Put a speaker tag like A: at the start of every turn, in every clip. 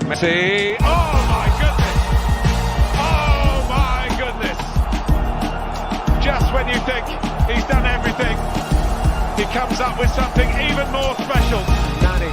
A: Messi. Oh my goodness. Just when you think he's done everything, he comes up with something even more special. Nani.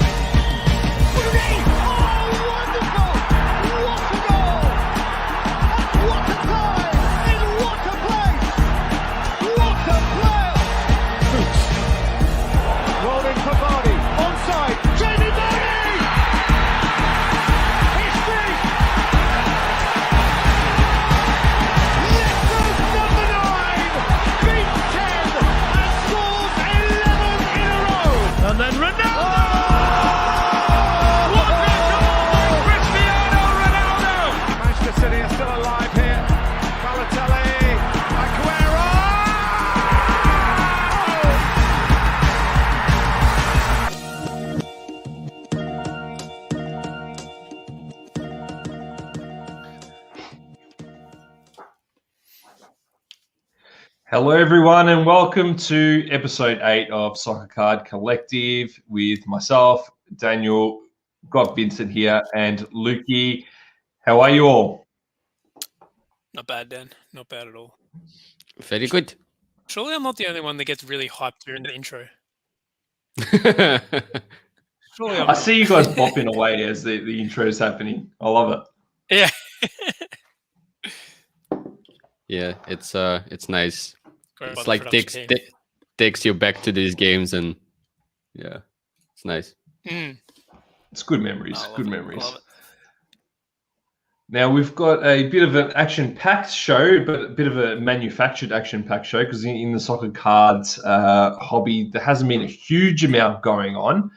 B: Hello, everyone, and welcome to episode 8 of Soccer Card Collective with myself, Daniel, got Vincent here, and Lukey. How are you all?
C: Not bad, Dan. Not bad at all.
D: Very good.
C: Surely I'm not the only one that gets really hyped during the intro. Surely
B: I see you guys bopping away as the intro is happening. I love
C: it. Yeah.
D: Yeah, it's nice. It's like takes you back to these games, and yeah, it's nice.
B: It's good memories. Good memories. Now we've got a bit of an action-packed show, but a bit of a manufactured action-packed show because in the soccer cards hobby, there hasn't been a huge amount going on.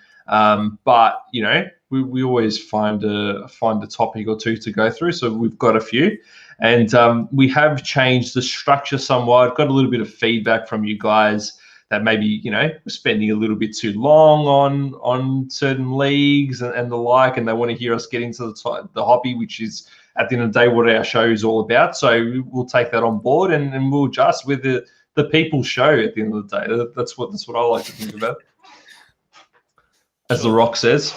B: But you know, we always find a topic or two to go through. So we've got a few. And we have changed the structure somewhat. Got a little bit of feedback from you guys that maybe, you know, we're spending a little bit too long on certain leagues and the like, and they want to hear us get into the hobby, which is at the end of the day what our show is all about. So we'll take that on board and we'll adjust with the people's show at the end of the day. That's what I like to think about. As The Rock says.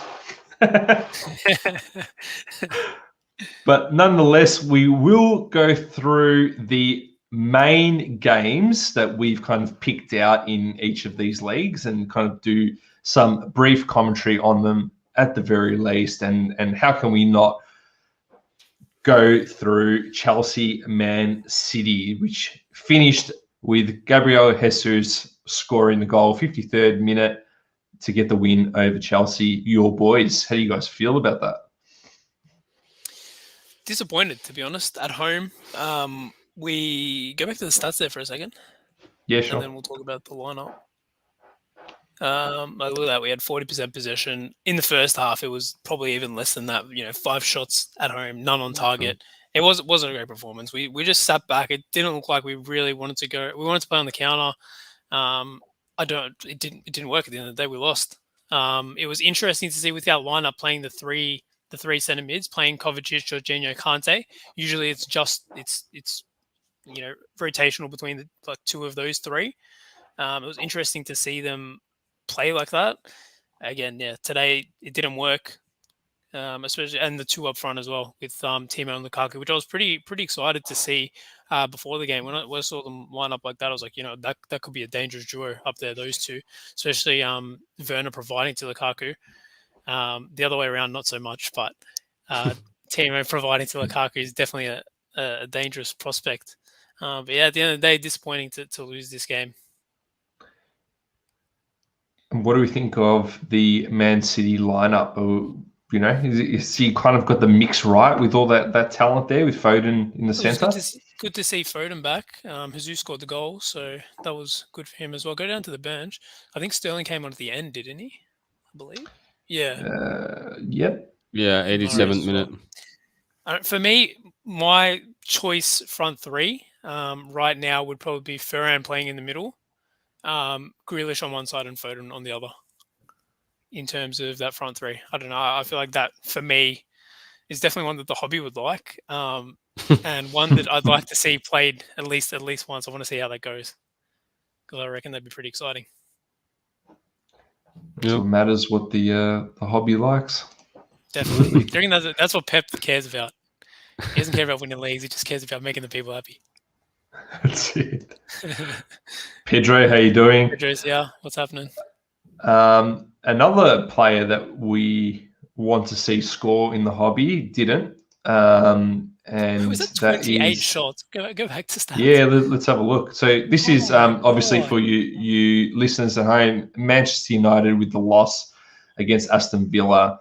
B: But nonetheless, we will go through the main games that we've kind of picked out in each of these leagues and kind of do some brief commentary on them at the very least. And how can we not go through Chelsea Man City, which finished with Gabriel Jesus scoring the goal, 53rd minute, to get the win over Chelsea. Your boys, how do you guys feel about that?
C: Disappointed, to be honest. At home, we go back to the stats there for a second.
B: Yeah, sure.
C: And then we'll talk about the lineup. Look at that. We had 40% possession in the first half. It was probably even less than that. You know, 5 shots at home, none on target. It wasn't a great performance. We just sat back. It didn't look like we really wanted to go. We wanted to play on the counter. It didn't work at the end of the day. We lost. It was interesting to see with our lineup playing the three center mids, playing Kovacic, Jorginho, Kante. Usually it's you know, rotational between the two of those three. It was interesting to see them play like that. Again, yeah, today it didn't work. Especially and the two up front as well with Timo and Lukaku, which I was pretty excited to see before the game. When I saw them line up like that, I was like, you know, that could be a dangerous duo up there, those two, especially Werner providing to Lukaku. The other way around, not so much, but Timo providing to Lukaku is definitely a dangerous prospect. But yeah, at the end of the day, disappointing to lose this game.
B: And what do we think of the Man City lineup? You know, is he kind of got the mix right with all that talent there with Foden in the centre?
C: Good to see Foden back. Jesus scored the goal, so that was good for him as well. Go down to the bench. I think Sterling came on at the end, didn't he? I believe. Yeah.
B: Yep.
D: Yeah, 87th minute.
C: For me, my choice front three right now would probably be Ferran playing in the middle, Grealish on one side and Foden on the other. In terms of that front three, I don't know. I feel like that for me is definitely one that the hobby would like, and one that I'd like to see played at least once. I want to see how that goes because I reckon that'd be pretty exciting.
B: So it matters what the hobby likes.
C: Definitely. I think that's what Pep cares about. He doesn't care about winning leagues. He just cares about making the people happy.
B: That's it. Pedro, how you doing?
C: Pedro's, yeah. What's happening?
B: Another player that we want to see score in the hobby didn't. And
C: was it 28 shots? Go back to stats.
B: Yeah, let's have a look. So this is obviously for you listeners at home, Manchester United with the loss against Aston Villa.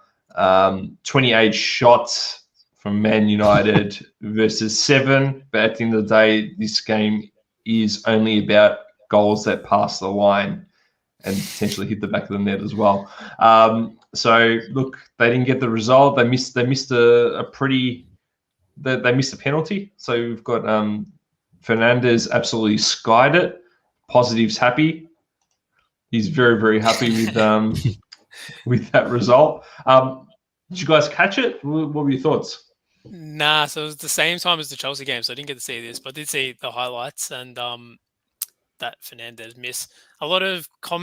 B: 28 shots from Man United versus 7. But at the end of the day, this game is only about goals that pass the line and potentially hit the back of the net as well. So look, they didn't get the result. They missed a penalty. So we've got Fernandez absolutely skied it. Positive's happy. He's very, very happy with with that result. Did you guys catch it? What were your thoughts?
C: Nah, so it was the same time as the Chelsea game, so I didn't get to see this, but I did see the highlights and that Fernandez miss. A lot of a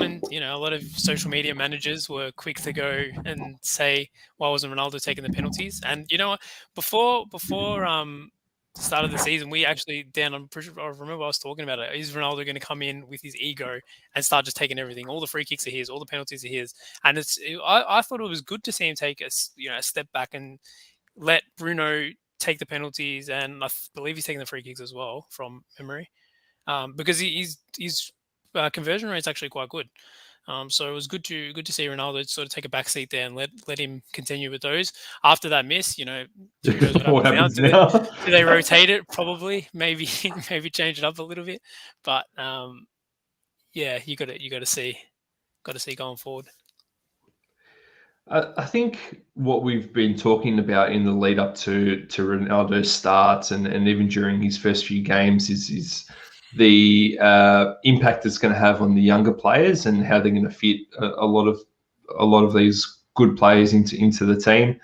C: lot of social media managers were quick to go and say, why wasn't Ronaldo taking the penalties? And you know what? Before the start of the season, we actually, Dan, I remember I was talking about it. Is Ronaldo going to come in with his ego and start just taking everything? All the free kicks are his, all the penalties are his. And I thought it was good to see him take a step back and let Bruno take the penalties, and I believe he's taking the free kicks as well from memory, because his conversion rate is actually quite good. So it was good to see Ronaldo sort of take a back seat there and let him continue with those. After that miss, who knows what happens now. Do they rotate it? Probably, maybe change it up a little bit. But yeah, you got to see going forward.
B: I think what we've been talking about in the lead up to Ronaldo's starts and even during his first few games is the impact it's going to have on the younger players and how they're going to fit a lot of these good players into the team,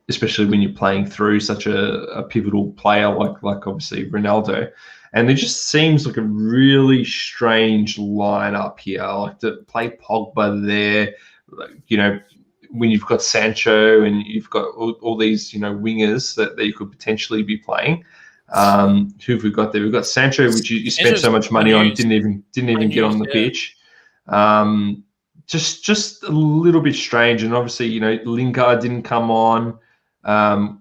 B: especially when you're playing through such a pivotal player like obviously Ronaldo. And it just seems like a really strange lineup here. Like to play Pogba there. When you've got Sancho and you've got all these, wingers that you could potentially be playing. Who have we got there? We've got Sancho, which you spent so much money on, didn't even get on the pitch. Just a little bit strange. And obviously, Lingard didn't come on.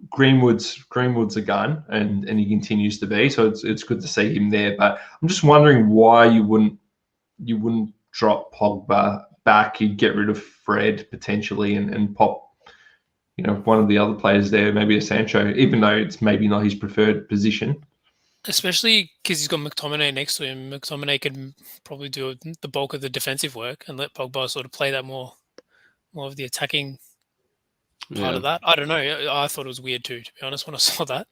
B: Greenwood's a gun, and he continues to be. So it's good to see him there. But I'm just wondering why you wouldn't drop Pogba back. You'd get rid of Fred potentially and pop, one of the other players there, maybe a Sancho, even though it's maybe not his preferred position.
C: Especially because he's got McTominay next to him. McTominay could probably do the bulk of the defensive work and let Pogba sort of play that more of the attacking part of that. I don't know. I thought it was weird too, to be honest, when I saw that.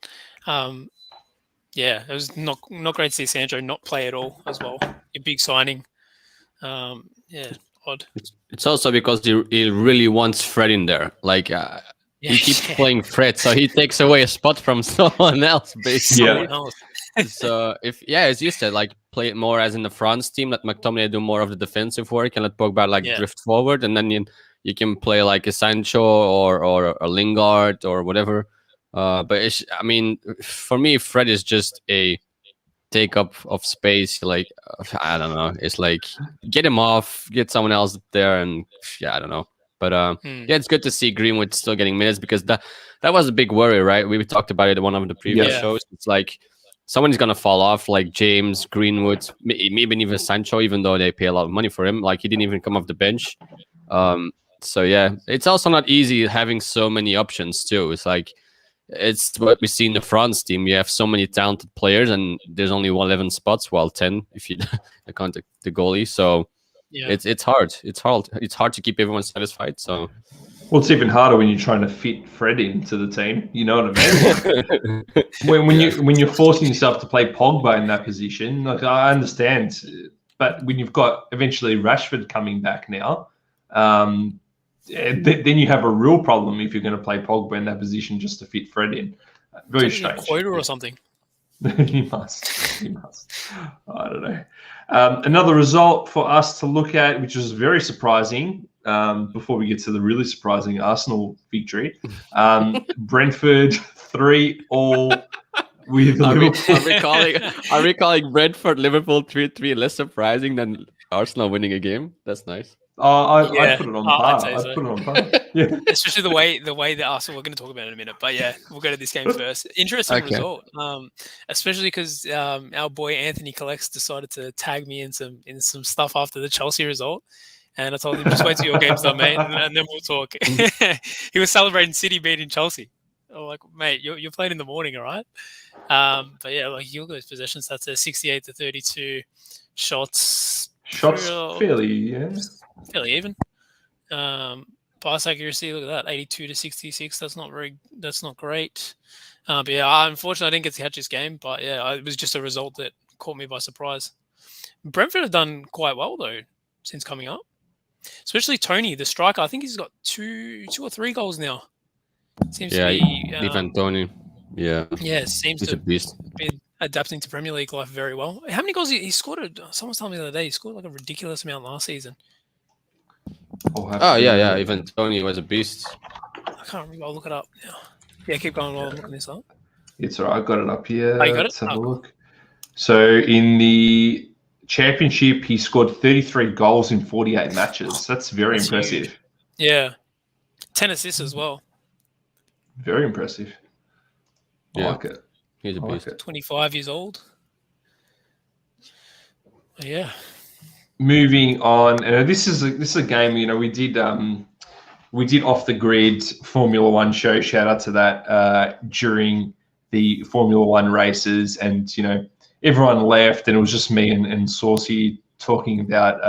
C: It was not great to see Sancho not play at all as well. A big signing. Odd.
D: It's also because he really wants Fred in there. Like he keeps playing Fred, so he takes away a spot from someone else, basically. So as you said, like play it more as in the France team, let McTominay do more of the defensive work and let Pogba drift forward, and then you can play like a Sancho or a Lingard or whatever. But for me, Fred is just a take up of space. Like I don't know, it's like get him off, get someone else there, and I don't know. But it's good to see Greenwood still getting minutes, because that was a big worry, right? We talked about it in one of the previous shows. It's like someone's gonna fall off, like James, Greenwood, maybe even Sancho, even though they pay a lot of money for him. Like he didn't even come off the bench. So it's also not easy having so many options too. It's like it's what we see in the France team. You have so many talented players, and there's only 11 spots, well 10 if you count the goalie. So it's hard. It's hard to keep everyone satisfied. So
B: it's even harder when you're trying to fit Fred into the team. You know what I mean? when you're forcing yourself to play Pogba in that position, like I understand, but when you've got eventually Rashford coming back now, then you have a real problem if you're going to play Pogba in that position just to fit Fred in. Very strange.
C: Quota or something.
B: He must. I don't know. Another result for us to look at, which was very surprising, before we get to the really surprising Arsenal victory. Brentford 3-3 with Liverpool.
D: Are we calling Brentford Liverpool 3-3 less surprising than Arsenal winning a game? That's nice.
B: I put it on par.
C: I'd say so.
B: I put it on par. Yeah.
C: Especially the way that Arsenal, we're going to talk about it in a minute. But yeah, we'll go to this game first. Interesting result. Especially because our boy Anthony Collects decided to tag me in some stuff after the Chelsea result. And I told him, just wait till your game's done, mate, and then we'll talk. He was celebrating City beating Chelsea. I'm like, mate, you're playing in the morning, all right? But yeah, like you look at his possessions, that's a 68-32 shots.
B: Fairly
C: even. Pass accuracy, look at that, 82-66. That's not great. But yeah, unfortunately, I didn't get to catch this game. But yeah, it was just a result that caught me by surprise. Brentford have done quite well though since coming up, especially Tony, the striker. I think he's got two or three goals now. Seems to be
D: even Tony. Yeah,
C: seems to be adapting to Premier League life very well. How many goals he scored? Someone told me the other day he scored like a ridiculous amount last season.
D: Even Tony was a beast.
C: I can't remember. I'll look it up now. Yeah, keep going while I'm looking this up.
B: It's all right. I got it up here.
C: Oh, you got it?
B: Let's have a look. So in the Championship, he scored 33 goals in 48 matches. That's very impressive.
C: Huge. Yeah. 10 assists as well.
B: Very impressive. I like it.
D: He's a beast.
C: 25 years old. Yeah.
B: Moving on, this is a game. We did off the grid Formula One show. Shout out to that during the Formula One races, and everyone left, and it was just me and Saucy talking about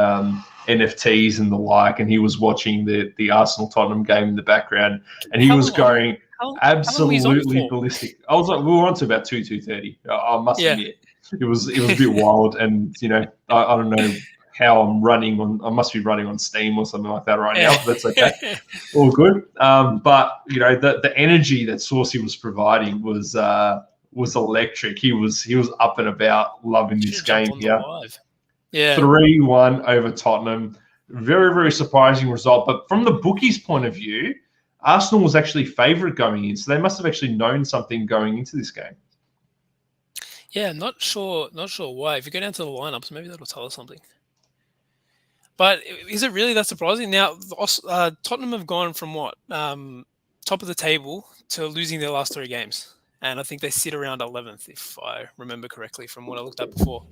B: NFTs and the like, and he was watching the Arsenal Tottenham game in the background, and he was going absolutely ballistic. I was like, we were on to about 2:30. I must admit, it was a bit wild, and I don't know how I'm running on. I must be running on Steam or something like that right now. But that's okay, all good. But the energy that Saucy was providing was electric. He was up and about, loving this game here.
C: Yeah,
B: 3-1 over Tottenham. Very, very surprising result. But from the bookies' point of view, Arsenal was actually favourite going in, so they must have actually known something going into this game.
C: Yeah, not sure why. If you go down to the lineups, maybe that'll tell us something. But is it really that surprising? Now, Tottenham have gone from top of the table to losing their last 3 games. And I think they sit around 11th, if I remember correctly from what I looked at before.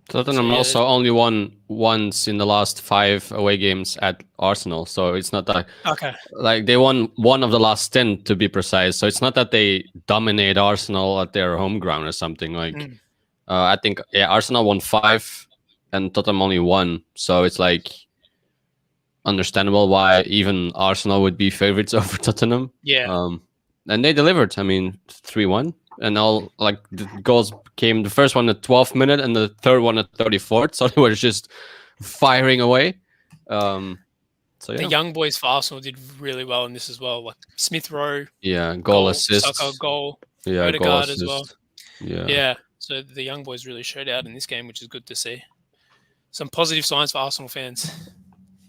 D: Tottenham also only won once in the last 5 away games at Arsenal. So it's not that...
C: Okay.
D: Like, they won 1 of the last 10, to be precise. So it's not that they dominate Arsenal at their home ground or something. I think Arsenal won 5 and Tottenham only 1. So it's like understandable why even Arsenal would be favorites over Tottenham.
C: Yeah.
D: And they delivered. 3-1. And all the goals came, the first one at 12th minute and the third one at 34th. So they were just firing away. The
C: young boys for Arsenal did really well in this as well. Like Smith Rowe.
D: Yeah, goal assist.
C: Saka goal.
D: Yeah,
C: Odegaard
D: goal assist
C: as well.
D: Yeah.
C: So the young boys really showed out in this game, which is good to see. Some positive signs for Arsenal fans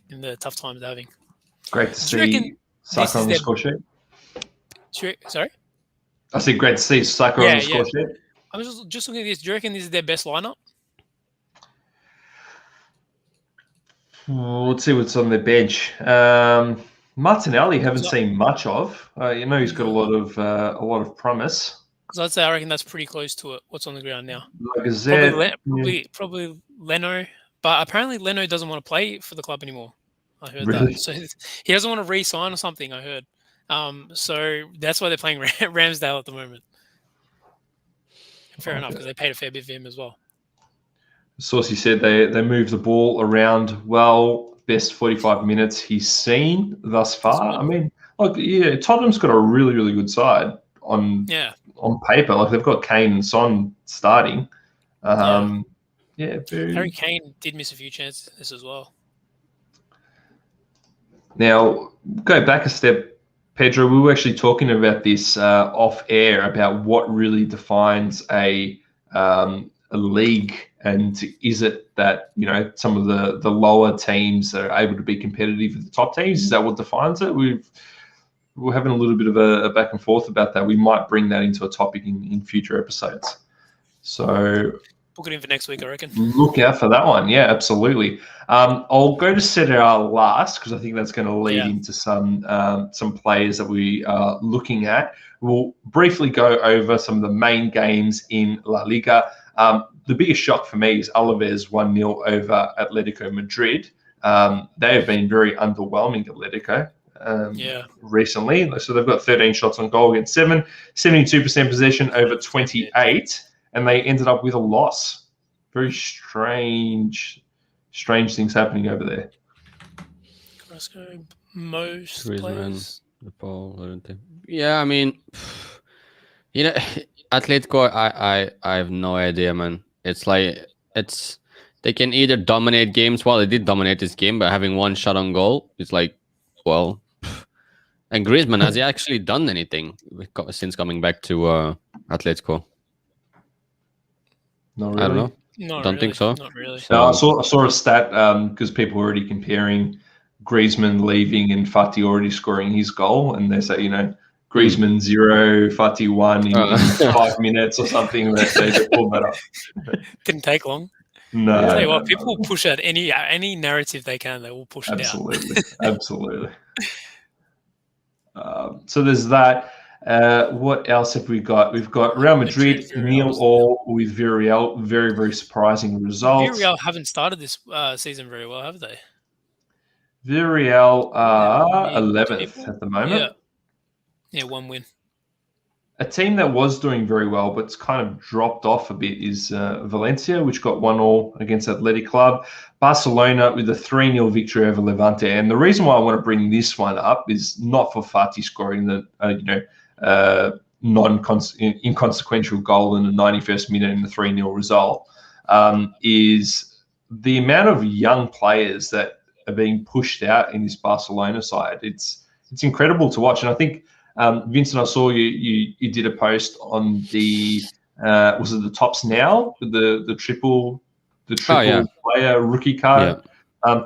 C: in the tough times they're having.
B: Great to see Saka on the score sheet.
C: Sorry?
B: I said great to see Saka on the score sheet.
C: I was just looking at this. Do you reckon this is their best lineup?
B: Let's see what's on their bench. Martinelli haven't seen much of. He's got a lot of promise.
C: Because I'd say I reckon that's pretty close to it. What's on the ground now? Probably Leno, but apparently Leno doesn't want to play for the club anymore. I heard that. So he doesn't want to re-sign or something. I heard. So that's why they're playing Ramsdale at the moment. Fair enough, because they paid a fair bit for him as well.
B: Saucy said they moved the ball around well. Best 45 minutes he's seen thus far. Tottenham's got a really, really good side on paper. They've got Kane and Son starting. Harry
C: Kane did miss a few chances as well.
B: Now, go back a step, Pedro. We were actually talking about this off air about what really defines a league And is it that, some of the lower teams are able to be competitive with the top teams? Is that what defines it? We're having a little bit of a back and forth about that. We might bring that into a topic in future episodes. So
C: book it in for next week, I reckon.
B: Look out for that one. Yeah, absolutely. I'll go to Serie A last because I think that's going to lead into some players that we are looking at. We'll briefly go over some of the main games in La Liga. The biggest shock for me is Alaves 1-0 over Atletico Madrid. They have been very underwhelming, Atletico, recently. So they've got 13 shots on goal against 7, 72% possession over 28, and they ended up with a loss. Very strange things happening over there.
C: Most players.
D: The ball. Yeah, I mean, Atletico, I have no idea, man. They can either dominate games. Well, they did dominate this game, but having one shot on goal, it's like, well. And Griezmann, has he actually done anything since coming back to Atletico?
B: Not really.
D: I don't know.
C: Don't
D: think so.
C: Not really.
B: No, I saw a stat because people were already comparing Griezmann leaving and Fati already scoring his goal, and they say, Griezmann 0, Fati 1 in 5 minutes or something. They pulled that up.
C: Didn't take long.
B: No.
C: I'll tell you what, people will push out any narrative they can. They will push it out.
B: Absolutely. So there's that. What else have we got? We've got Real Madrid 0-0 with Villarreal. Very, very surprising result.
C: Villarreal haven't started this season very well, have they?
B: Villarreal are 11th at the moment.
C: Yeah, one win.
B: A team that was doing very well, but it's kind of dropped off a bit, is Valencia, which got 1-1 against Athletic Club. Barcelona with a 3-0 victory over Levante. And the reason why I want to bring this one up is not for Fati scoring the inconsequential goal in the 91st minute in the 3-0 result, is the amount of young players that are being pushed out in this Barcelona side. It's incredible to watch. And I think, Vincent, I saw you did a post on the was it the Tops Now with the triple player rookie card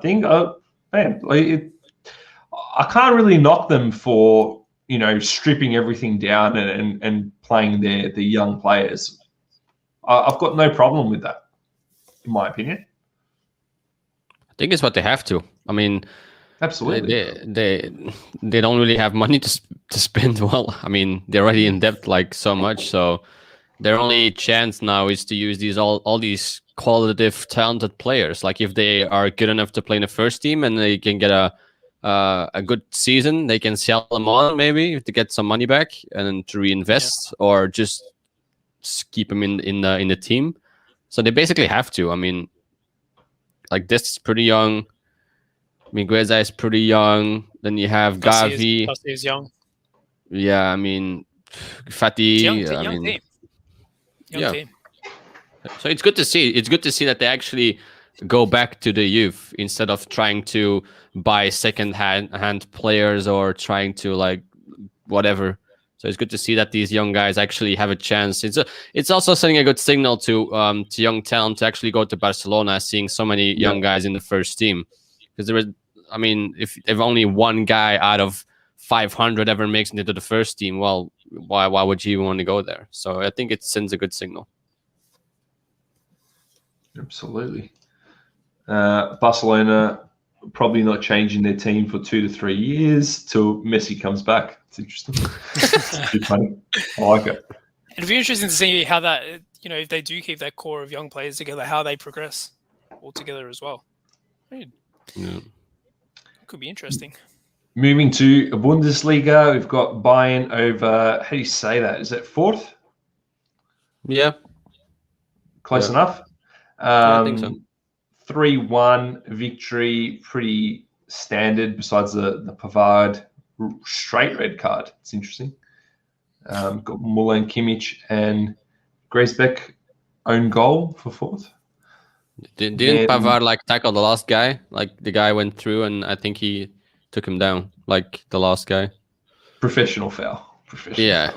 B: thing. Man, I can't really knock them for stripping everything down and playing their young players. I've got no problem with that, in my opinion.
D: I think it's what they have to. I mean,
B: absolutely.
D: They don't really have money to spend. Well, I mean, they're already in debt like so much. So their only chance now is to use all these qualitative, talented players. Like if they are good enough to play in the first team and they can get a good season, they can sell them on maybe to get some money back and to reinvest, or just keep them in the team. So they basically have to. I mean, like this is pretty young. Migueza is pretty young. Then you have Gavi.
C: Garcia is young.
D: Yeah, I mean, Fati.
C: Young team. Team.
D: So it's good to see. It's good to see that they actually go back to the youth instead of trying to buy second-hand players or trying to whatever. So it's good to see that these young guys actually have a chance. It's also sending a good signal to young talent to actually go to Barcelona, seeing so many young guys in the first team. Because if only one guy out of 500 ever makes it into the first team, well, why would you even want to go there? So I think it sends a good signal.
B: Absolutely. Barcelona probably not changing their team for 2 to 3 years till Messi comes back. It's interesting. It's funny. I like it.
C: It'd be interesting to see how that, if they do keep that core of young players together, how they progress all together as well. Could be interesting.
B: Moving to Bundesliga, we've got Bayern over, how do you say that? Is it 4th?
D: Yeah.
B: Close enough.
D: I think so.
B: 3-1 victory, pretty standard besides the Pavard straight red card. It's interesting. Got Muller and Kimmich and Griezbeck own goal for 4th.
D: Didn't Pavard tackle the last guy? The guy went through and I think he took him down, the last guy.
B: Professional foul.
D: Yeah.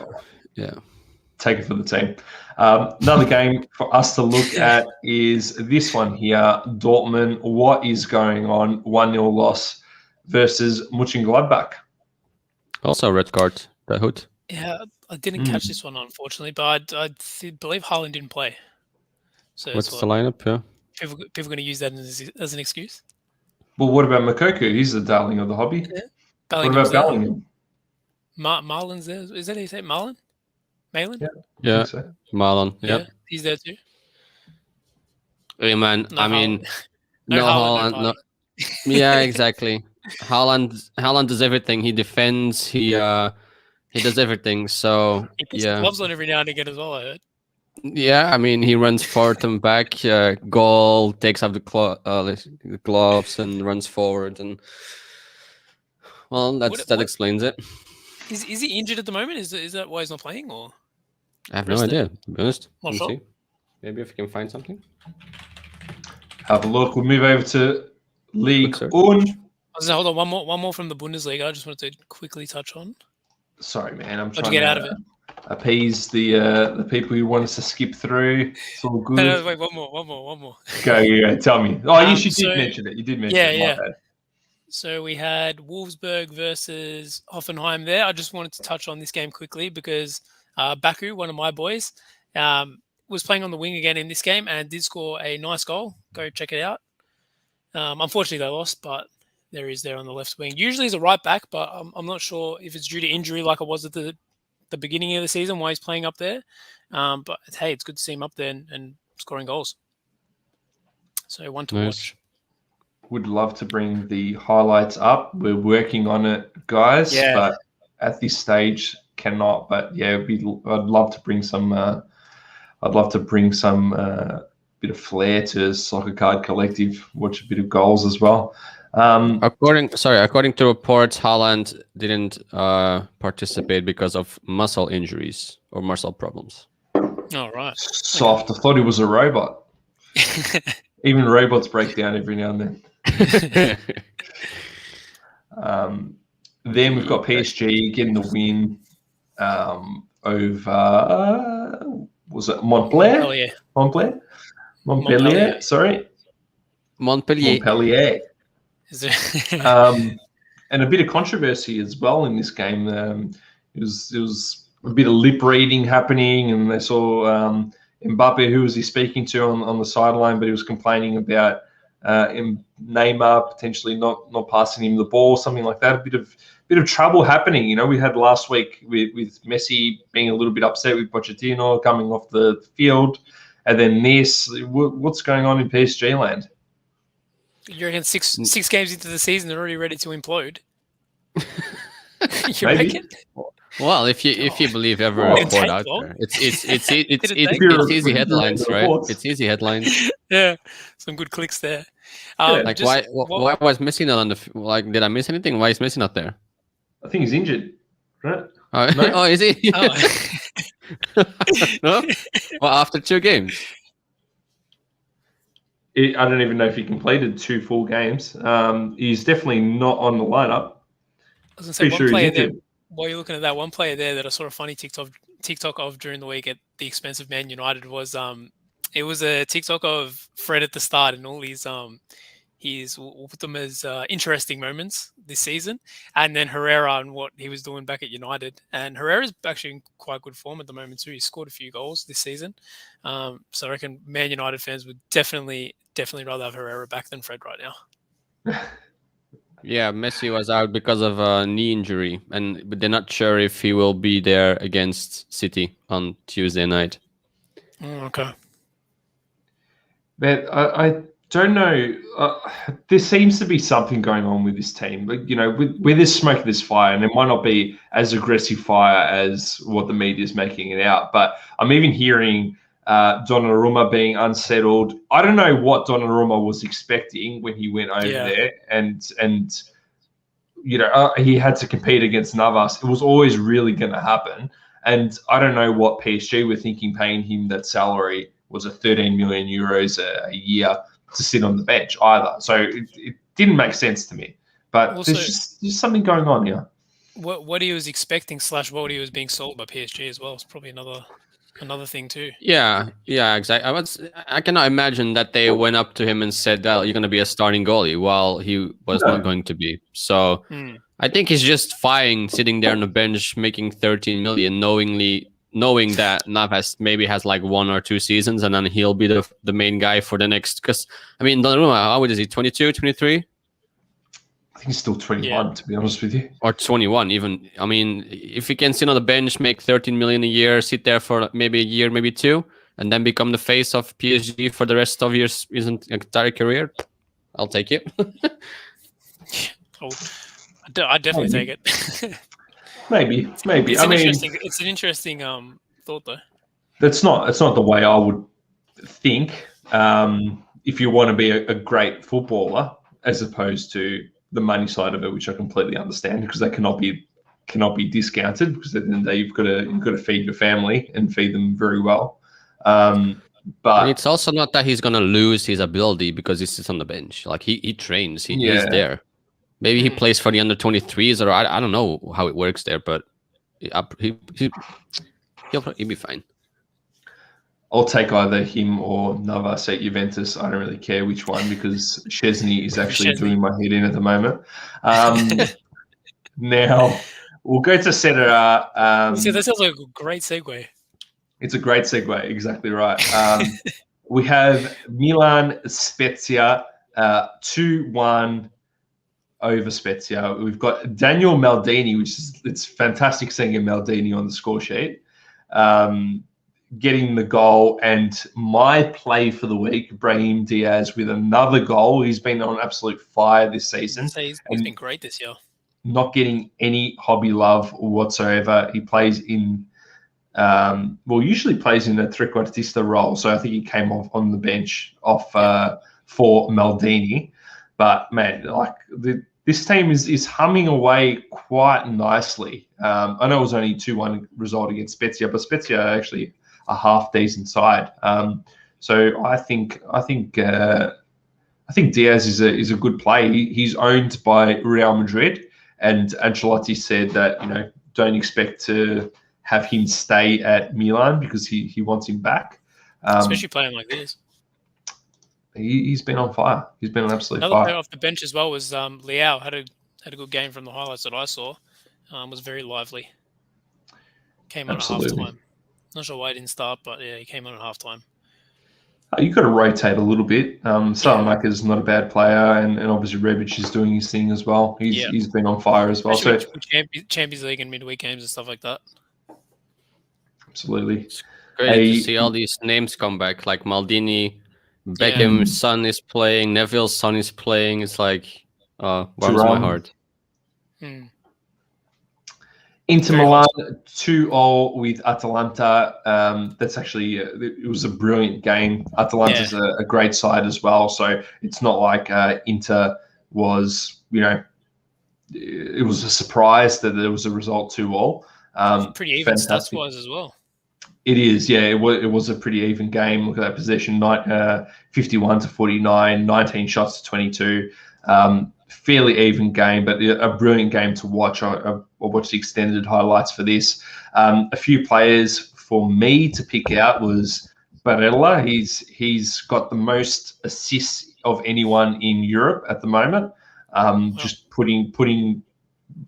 B: take it for the team. Another game for us to look at is this one here, Dortmund. What is going on? 1-0 loss versus Mönchengladbach.
D: Also red card, the hood.
C: Yeah, I didn't catch this one, unfortunately, but I believe Haaland didn't play. So
D: What's the lineup? Yeah.
C: People going to use that as an excuse?
B: Well, what about Moukoko? He's the darling of the hobby.
C: Yeah.
B: What about Bellingham?
C: Marlon's there. Is that how you say it? Marlon? Malin?
D: Yeah.
B: So.
D: Marlon.
C: Yeah, he's there too.
D: Hey man,
C: No
D: I mean,
C: no
D: Haaland.
C: no
D: Yeah, exactly. Haaland does everything. He defends. He does everything. So
C: He puts gloves on every now and again as well, I heard.
D: Yeah, I mean, he runs forward and back. Goal, takes off the gloves and runs forward, and well, that explains it.
C: Is he injured at the moment? Is that why he's not playing, or?
D: I have no idea. To be honest,
C: Not sure.
D: see. Maybe if you can find something.
B: Have a look. We'll move over to League
D: Good,
B: One.
C: Hold on, one more from the Bundesliga. I just wanted to quickly touch on.
B: Sorry, man. I'm
C: How'd
B: trying
C: you get
B: to
C: out of it?
B: appease the people who want us to skip through. It's all good.
C: No, wait, one more.
B: Go, yeah, tell me. Oh, you did mention it. You did mention it.
C: Yeah. So we had Wolfsburg versus Hoffenheim there. I just wanted to touch on this game quickly because Baku, one of my boys, was playing on the wing again in this game and did score a nice goal. Go check it out. Unfortunately, they lost, but there he is there on the left wing. Usually he's a right back, but I'm not sure if it's due to injury like it was at the beginning of the season why he's playing up there. But hey, it's good to see him up there and scoring goals. So one to watch.
B: Would love to bring the highlights up. We're working on it, guys.
C: Yeah.
B: But at this stage, cannot. But yeah, I'd love to bring some. Bit of flair to Soccer Card Collective. Watch a bit of goals as well.
D: According to reports, Haaland didn't participate because of muscle injuries or muscle problems.
C: Oh, right.
B: Soft. I thought he was a robot. Even robots break down every now and then. Then we've got PSG getting the win over was it Montpellier? Montpellier. Sorry, Montpellier. And a bit of controversy as well in this game. It was a bit of lip reading happening, and they saw Mbappe, who was he speaking to on the sideline, but he was complaining about Neymar potentially not passing him the ball, something like that. A bit of trouble happening. You know, we had last week with Messi being a little bit upset with Pochettino coming off the field, and then this. What's going on in PSG land?
C: You reckon six games into the season, they're already ready to implode? You
B: Maybe.
C: reckon?
D: Well, if you believe every report out there, it's easy headlines, right? It's easy headlines.
C: Yeah, some good clicks there.
D: Like why was Messi not on the like? Did I miss anything? Why is Messi not there?
B: I think he's injured, right?
D: Oh, is he? No. Well, after 2 games.
B: I don't even know if he completed 2 full games. He's definitely not on the lineup.
C: I was going to say,
B: Pretty sure he's
C: there,
B: injured.
C: while you're looking at that, one player there that I saw a funny TikTok of during the week at the expense of Man United was it was a TikTok of Fred at the start and all his we'll put them as interesting moments this season, and then Herrera and what he was doing back at United. And Herrera's actually in quite good form at the moment too. He scored a few goals this season, so I reckon Man United fans would definitely rather have Herrera back than Fred right now.
D: Yeah, Messi was out because of a knee injury, but they're not sure if he will be there against City on Tuesday night.
C: Okay.
B: But I don't know. There seems to be something going on with this team. But, you know, where there's smoke, there's fire, and it might not be as aggressive fire as what the media is making it out. But I'm even hearing Donnarumma being unsettled. I don't know what Donnarumma was expecting when he went over there, and you know he had to compete against Navas. It was always really going to happen, and I don't know what PSG were thinking paying him that salary was 13 million euros a year to sit on the bench either. So it didn't make sense to me. But also, there's something going on here.
C: What he was expecting / what he was being sold by PSG as well is probably another another thing too.
D: Yeah, exactly. I cannot imagine that they went up to him and said, "Oh, you're going to be a starting goalie," while he was not going to be. So I think he's just fine sitting there on the bench making 13 million, knowing that Navas maybe has like 1 or 2 seasons, and then he'll be the main guy for the next. Because I mean, Donnarumma, how old is he? 22, 23?
B: I think he's still 21, to be honest with you.
D: Or 21 even. I mean, if he can sit on the bench, make 13 million a year, sit there for maybe a year, maybe 2, and then become the face of PSG for the rest of his entire career, I'll take it.
C: I'd definitely take it.
B: Maybe.
C: It's an interesting thought, though.
B: That's not the way I would think. If you want to be a great footballer, as opposed to the money side of it, which I completely understand, because they cannot be discounted, because at the end of the day you've got to feed your family and feed them very well. But
D: it's also not that he's gonna lose his ability because he sits on the bench. Like he trains, he's there. Maybe he plays for the under 23s, or I don't know how it works there, but he'll be fine.
B: I'll take either him or Navas at Juventus. I don't really care which one, because Szczesny is actually doing my head in at the moment. Now, we'll go to Serie A.
C: That sounds like a great segue.
B: It's a great segue, exactly right. We have Milan Spezia 2-1 over Spezia. We've got Daniel Maldini, it's fantastic seeing a Maldini on the score sheet. Getting the goal, and my play for the week, Brahim Diaz, with another goal. He's been on absolute fire this season.
C: He's been great this year.
B: Not getting any hobby love whatsoever. He plays in, usually plays in a trequartista role. So I think he came off on the bench for Maldini. But man, like this team is humming away quite nicely. I know it was only 2-1 result against Spezia, but Spezia are actually a half decent side. So I think Diaz is a good play. He's owned by Real Madrid, and Ancelotti said that don't expect to have him stay at Milan because he wants him back.
C: Especially playing like this.
B: He's been on fire. He's been on absolute fire.
C: Another player off the bench as well was Leao. Had a good game from the highlights that I saw. Was very lively. Came on at halftime. Not sure why he didn't start, but yeah, he came on at halftime.
B: You've got to rotate a little bit. Salamanca is not a bad player, and obviously Rebic is doing his thing as well. He's been on fire as well.
C: So Champions League and midweek games and stuff like that.
B: Absolutely.
D: It's great to see all these names come back, like Maldini, Beckham's son is playing, Neville's son is playing. It's like, warms my heart.
B: Inter Milan 2-0 with Atalanta. That's actually it was a brilliant game. Atalanta's a great side as well, so it's not like Inter was, it was a surprise that there was a result 2-0.
C: Pretty even stats wise as well.
B: It is, yeah. It was a pretty even game. Look at that possession, 51 to 49, 19 shots to 22. Fairly even game, but a brilliant game to watch. I watched the extended highlights for this. A few players for me to pick out was Barella. He's got the most assists of anyone in Europe at the moment. Just putting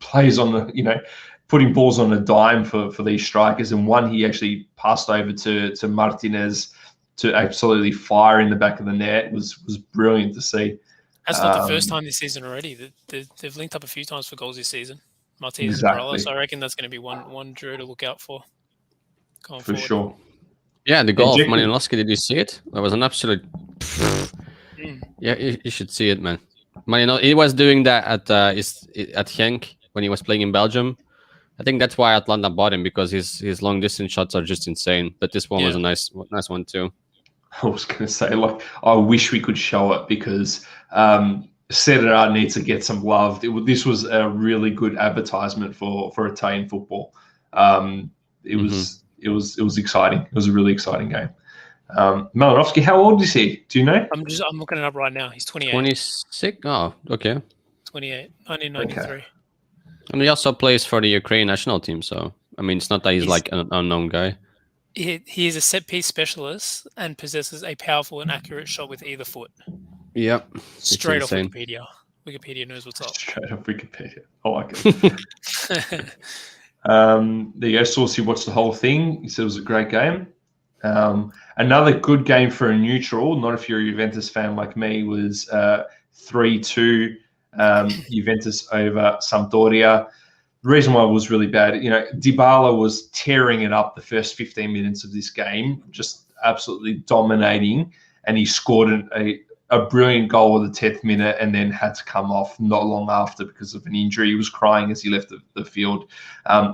B: players on the, putting balls on a dime for these strikers. And one he actually passed over to Martinez to absolutely fire in the back of the net. Was brilliant to see.
C: That's not the first time this season already. They've linked up a few times for goals this season. Martinez and Barella. So I reckon that's going to be one draw to look out for.
B: For sure.
D: Yeah, the goal of Malinowski, did you see it? That was an absolute... Yeah, you should see it, man. He was doing that at Genk when he was playing in Belgium. I think that's why Atlanta bought him, because his long distance shots are just insane. But this one was a nice one too.
B: I was going to say, I wish we could show it, because Serie A needs to get some love. This was a really good advertisement for Italian football. It was exciting. It was a really exciting game. Malinowski, how old is he? Do you know?
C: I'm looking it up right now. He's 28.
D: 26? Oh, okay.
C: 28, 1993.
B: Okay.
D: And he also plays for the Ukraine national team, so I mean, it's not that he's like an unknown guy.
C: He is a set piece specialist and possesses a powerful and accurate shot with either foot.
D: Yep.
C: Straight off
D: insane.
C: Wikipedia. Wikipedia knows what's up.
B: Straight off Wikipedia. I like it. There you go. Saucy watched the whole thing. He said it was a great game. Another good game for a neutral, not if you're a Juventus fan like me, was 3-2 Juventus over Sampdoria. The reason why it was really bad, Dybala was tearing it up the first 15 minutes of this game, just absolutely dominating, and he scored a brilliant goal at the 10th minute and then had to come off not long after because of an injury. He was crying as he left the field.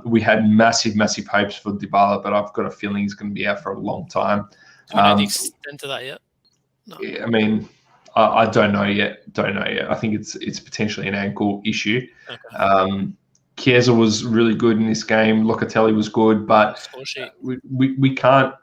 B: We had massive, massive hopes for Dybala, but I've got a feeling he's going to be out for a long time.
C: Do we know the extent of that yet? No.
B: Yeah, I mean, I don't know yet. I think it's potentially an ankle issue.
C: Okay.
B: Chiesa was really good in this game. Locatelli was good, but we can't,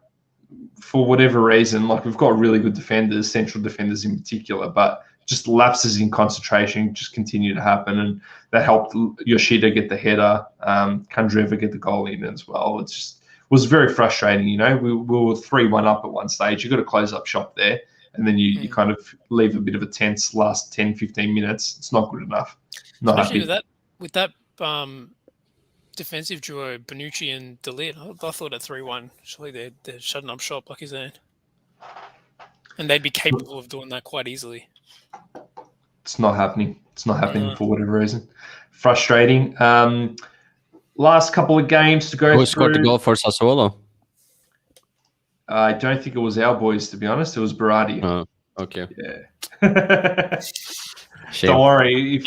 B: for whatever reason, like we've got really good defenders, central defenders in particular, but just lapses in concentration just continue to happen, and that helped Yoshida get the header, Candreva get the goal in as well. It just was very frustrating. We were 3-1 up at one stage. You've got to close up shop there, and then you kind of leave a bit of a tense last 10, 15 minutes. It's not good enough. Not
C: Especially
B: happy.
C: with that defensive duo, Bonucci and De Ligt, I thought at 3-1, surely they're shutting up shop, like you're saying. And they'd be capable of doing that quite easily.
B: It's not happening. It's not happening for whatever reason. Frustrating. Last couple of games to go through.
D: Who scored the goal for Sassuolo?
B: I don't think it was our boys, to be honest. It was Berardi.
D: Oh, okay.
B: Yeah. Don't worry.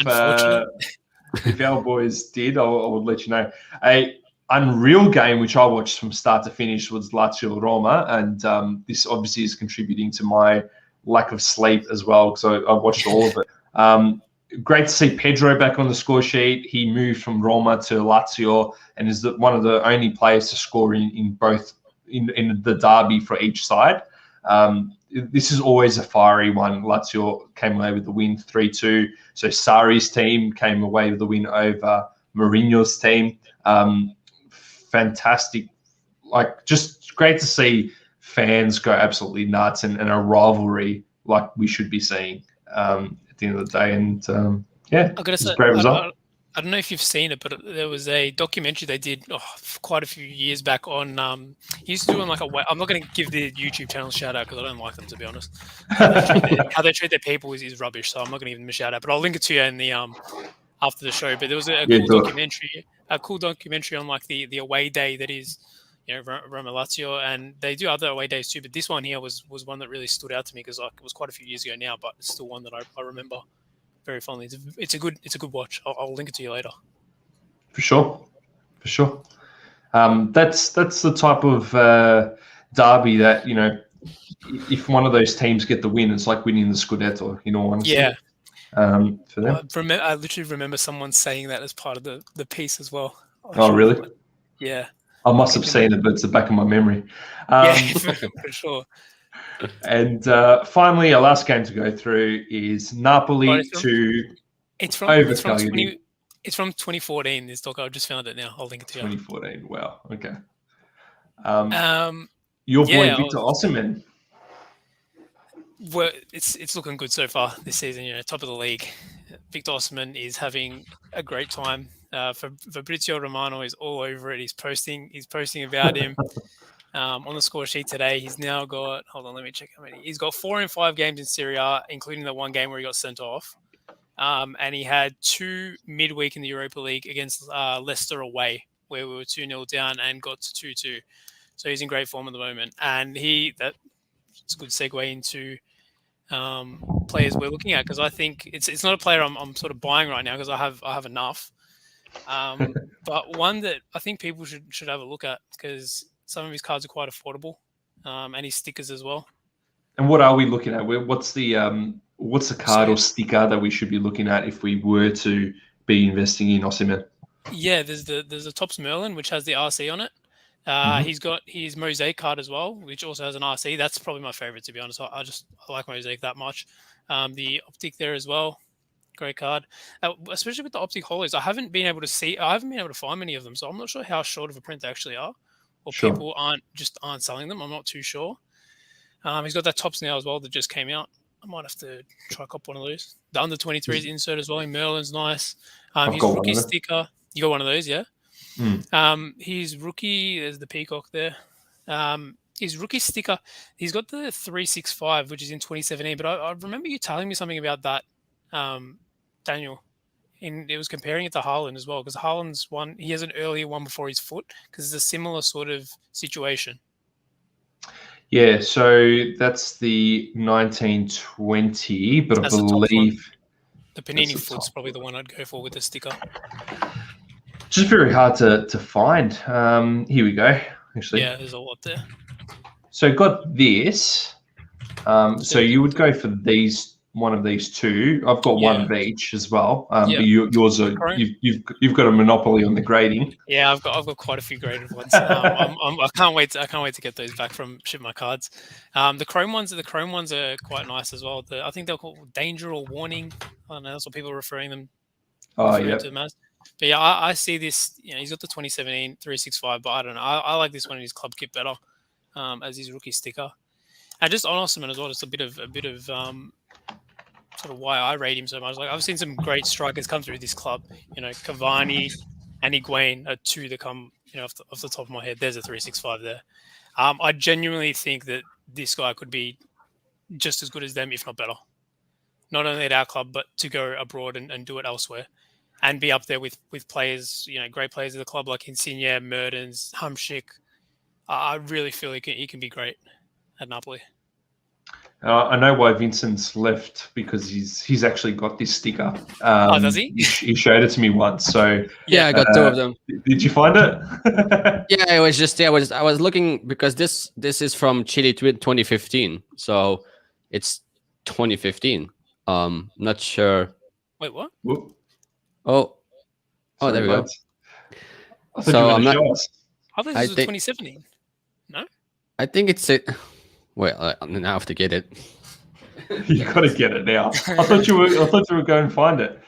B: If our boys did, I would let you know. A unreal game, which I watched from start to finish, was Lazio Roma, and this obviously is contributing to my lack of sleep as well, because I watched all of it. Great to see Pedro back on the score sheet. He moved from Roma to Lazio and is one of the only players to score in both in the derby for each side. This is always a fiery one. Lazio came away with the win 3-2. So Sarri's team came away with the win over Mourinho's team. Fantastic. Like, just great to see fans go absolutely nuts and a rivalry like we should be seeing at the end of the day. And yeah, it's a great result.
C: I don't know if you've seen it, but there was a documentary they did quite a few years back on. He used to do on like I'm not going to give the YouTube channel a shout out because I don't like them, to be honest. How they treat their people is rubbish, so I'm not going to give them a shout out. But I'll link it to you in the after the show. But there was a cool documentary on like the away day that is, Roma Lazio, and they do other away days too. But this one here was one that really stood out to me because it was quite a few years ago now, but it's still one that I remember very fondly. It's a good watch. I'll link it to you later.
B: For sure. That's the type of derby that if one of those teams get the win, it's like winning the Scudetto. Honestly.
C: Yeah.
B: For them.
C: I literally remember someone saying that as part of the piece as well.
B: Oh, really?
C: Yeah.
B: I must have seen it, but it's the back of my memory.
C: Yeah, for sure.
B: And finally, our last game to go through is Napoli
C: It's from 2014. This doc, I just found it now. I'll link it to you.
B: 2014. Wow. Okay. Your boy Victor Osimhen.
C: Well, it's looking good so far this season. Top of the league. Victor Osimhen is having a great time. Fabrizio Romano is all over it. He's posting about him. On the score sheet today, he's now got, hold on, let me check how many. He's got 4 in 5 games in Serie A, including the one game where he got sent off. And he had 2 midweek in the Europa League against Leicester away, where we were 2-0 down and got to 2-2. So he's in great form at the moment. And it's a good segue into players we're looking at, because I think it's not a player I'm sort of buying right now because I have enough. But one that I think people should have a look at, because some of his cards are quite affordable, and his stickers as well. And
B: what are we looking at? What's the card or sticker that we should be looking at if we were to be investing in Osimhen?
C: Yeah, there's the Topps Merlin, which has the RC on it. He's got his Mosaic card as well, which also has an RC. That's probably my favorite, to be honest. I like Mosaic that much. The Optic there as well. Great card, especially with the Optic Holos. I haven't been able to find many of them, so I'm not sure how short of a print they actually are. or
B: Sure.
C: people aren't selling them. I'm not too sure. He's got that tops now as well that just came out. I might have to try cop one of those. The under 23s insert as well. Merlin's nice.
B: I've
C: His
B: got one
C: rookie
B: of them.
C: sticker. You got one of those, yeah?
B: Mm.
C: His rookie, there's the peacock there. His rookie sticker, he's got the 365, which is in 2017. But I remember you telling me something about that, Daniel. It was comparing it to Haaland as well, because Haaland's one, he has an earlier one before his foot, because it's a similar sort of situation.
B: Yeah, so that's the 1920, but
C: That's
B: I believe
C: the Panini foot's probably the one I'd go for with the sticker.
B: just very hard to find. Here we go. Actually,
C: Yeah, there's a lot there.
B: So got this. So you would go for one of these two. I've got one of each as well. But yours are you've got a monopoly on the grading.
C: Yeah, I've got quite a few graded ones. I can't wait to get those back from Ship My Cards. The chrome ones are quite nice as well. I think they're called Danger or Warning. I don't know. That's what people are referring them. To them as. But yeah, I see this. He's got the 2017 365, but I don't know. I like this one in his club kit better, as his rookie sticker. And just on Osman as well. Just a bit of sort of why I rate him so much. Like, I've seen some great strikers come through this club. Cavani and Higuain are two that come, off the top of my head. There's a 365 there. I genuinely think that this guy could be just as good as them, if not better. Not only at our club, but to go abroad and do it elsewhere, and be up there with players, great players of the club like Insigne, Mertens, Hamšík. I really feel he can be great at Napoli.
B: I know why Vincent's left, because he's actually got this sticker.
C: Does he?
B: He showed it to me once. So
D: yeah, I got two of them.
B: Did you find it?
D: Yeah, it was just I was looking, because this is from Chile 2015, so it's 2015. Not sure.
C: Wait, what?
B: Whoop.
D: Oh,
B: Sorry,
D: there we go.
B: I thought you were going to show us.
C: I thought this was 2017. No?
D: I think it's it. Well, I have to get it.
B: You got to get it now. I thought you were going to find it.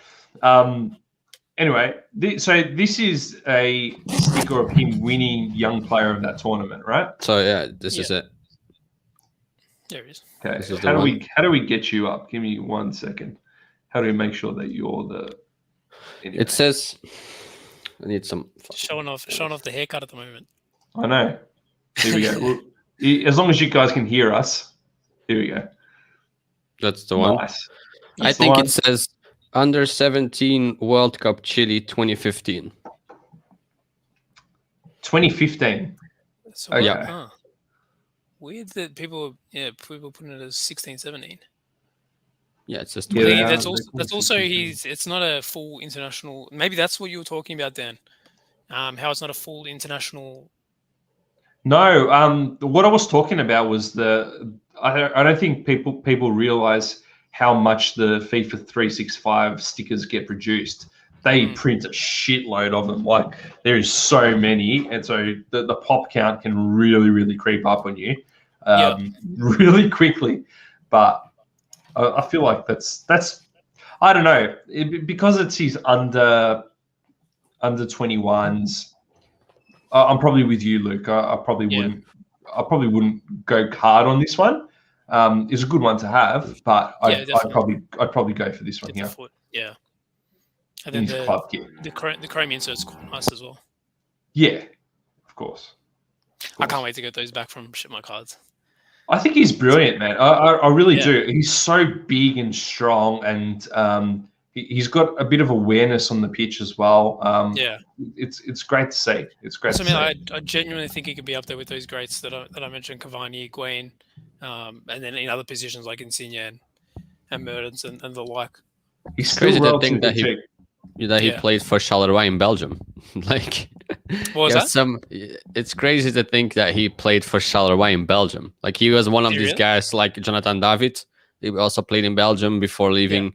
B: Anyway, so this is a sticker of him winning Young Player of that tournament, right?
D: So yeah, this is it.
C: There it is.
B: Okay. How do we get you up? Give me 1 second. How do we make sure that you're the? Anyway.
D: It says I need some
C: showing off the haircut at the moment.
B: I know. Here we go. As long as you guys can hear us, here we go.
D: That's the one.
B: Nice.
D: I think it says Under 17 World Cup Chile 2015.
B: 2015.
C: So
D: yeah.
C: Weird that people putting it as 16, 17.
D: Yeah, it's just
C: that's also it's not a full international. Maybe that's what you were talking about, Dan. How it's not a full international.
B: No, what I was talking about was I don't think people realize how much the FIFA 365 stickers get produced. They print a shitload of them. Like, there is so many, and so the pop count can really, really creep up on you really quickly. But I feel like that's I don't know, because it's his under 21s. I'm probably with you, Luke. I probably wouldn't go card on this one. It's a good one to have, but I'd probably go for this one here.
C: Yeah. And then the chrome insert's quite nice as well.
B: Yeah, of course.
C: I can't wait to get those back from Ship My Cards.
B: I think he's brilliant, man. I really do. He's so big and strong, and he's got a bit of awareness on the pitch as well. It's great to see. It's great.
C: I genuinely think he could be up there with those greats that I mentioned, Cavani, Higuain, and then in other positions like Insigne and Mertens and the like.
B: It's
D: crazy to think that he played for Charleroi in Belgium. Like,
C: what was that?
D: It's crazy to think that he played for Charleroi in Belgium. Like, he was one of these guys, like Jonathan David. He also played in Belgium before leaving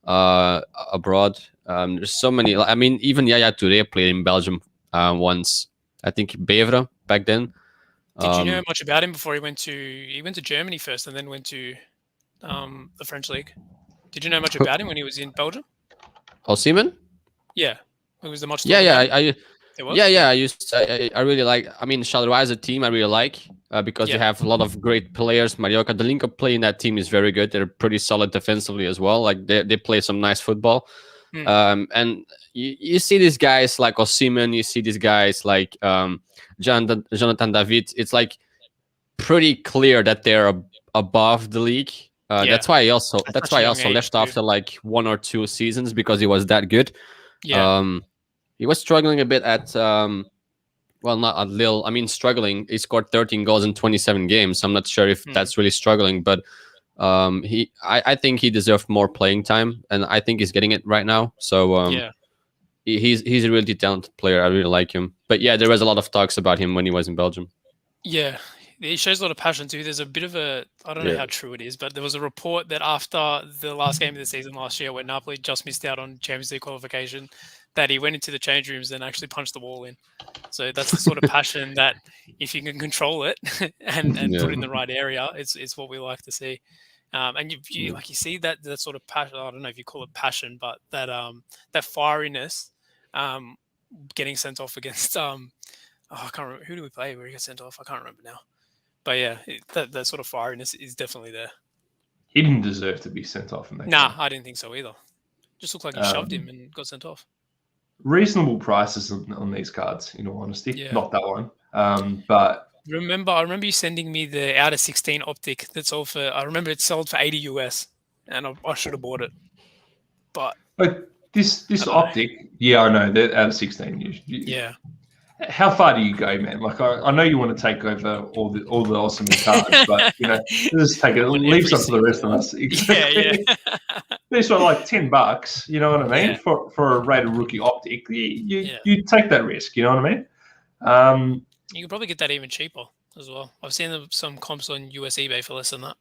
D: abroad. There's so many. I mean, even Yaya Touré played in Belgium once. I think Bevere back then.
C: Did you know much about him before he went to Germany first and then went to the French league? Did you know much about him when he was in Belgium?
D: Osimhen?
C: Yeah, it was the much.
D: Yeah.
C: It was?
D: Yeah. I really like. I mean, Charleroi as a team, I really like because they have a lot of great players. Marioka, the link-up play in that team is very good. They're pretty solid defensively as well. Like they play some nice football. And you see these guys like Osimhen, you see these guys like Jonathan David. It's like pretty clear that they're above the league. That's why I also left after like 1 or 2 seasons, because he was that good. He was struggling a bit at well, not at Lille. I mean, struggling. He scored 13 goals in 27 games. I'm not sure if that's really struggling, but I think he deserved more playing time, and I think he's getting it right now. So he's a really talented player. I really like him. But yeah, there was a lot of talks about him when he was in Belgium.
C: Yeah, he shows a lot of passion too. There's a bit of I don't know how true it is, but there was a report that after the last game of the season last year, where Napoli just missed out on Champions League qualification, that he went into the change rooms and actually punched the wall in. So that's the sort of passion that, if you can control it and put it in the right area, it's what we like to see. And you see that sort of passion. I don't know if you call it passion, but that fieriness, getting sent off against I can't remember, who do we play where he got sent off. I can't remember now. But yeah, that sort of fieriness is definitely there.
B: He didn't deserve to be sent off in that game.
C: I didn't think so either. Just looked like he shoved him and got sent off.
B: Reasonable prices on these cards, in all honesty. Not that one. But
C: I remember you sending me the out of 16 optic. That's all for. I remember it sold for $80 US, and I should have bought it. But
B: this optic, I know they're out of 16.
C: Yeah.
B: How far do you go, man? Like I know you want to take over all the awesome cards, but just take it. Leave some for the rest of us. Exactly.
C: Yeah.
B: These are like $10. You know what I mean? Yeah. For a rated rookie optic, you take that risk. You know what I mean?
C: You can probably get that even cheaper as well. I've seen some comps on US eBay for less than that.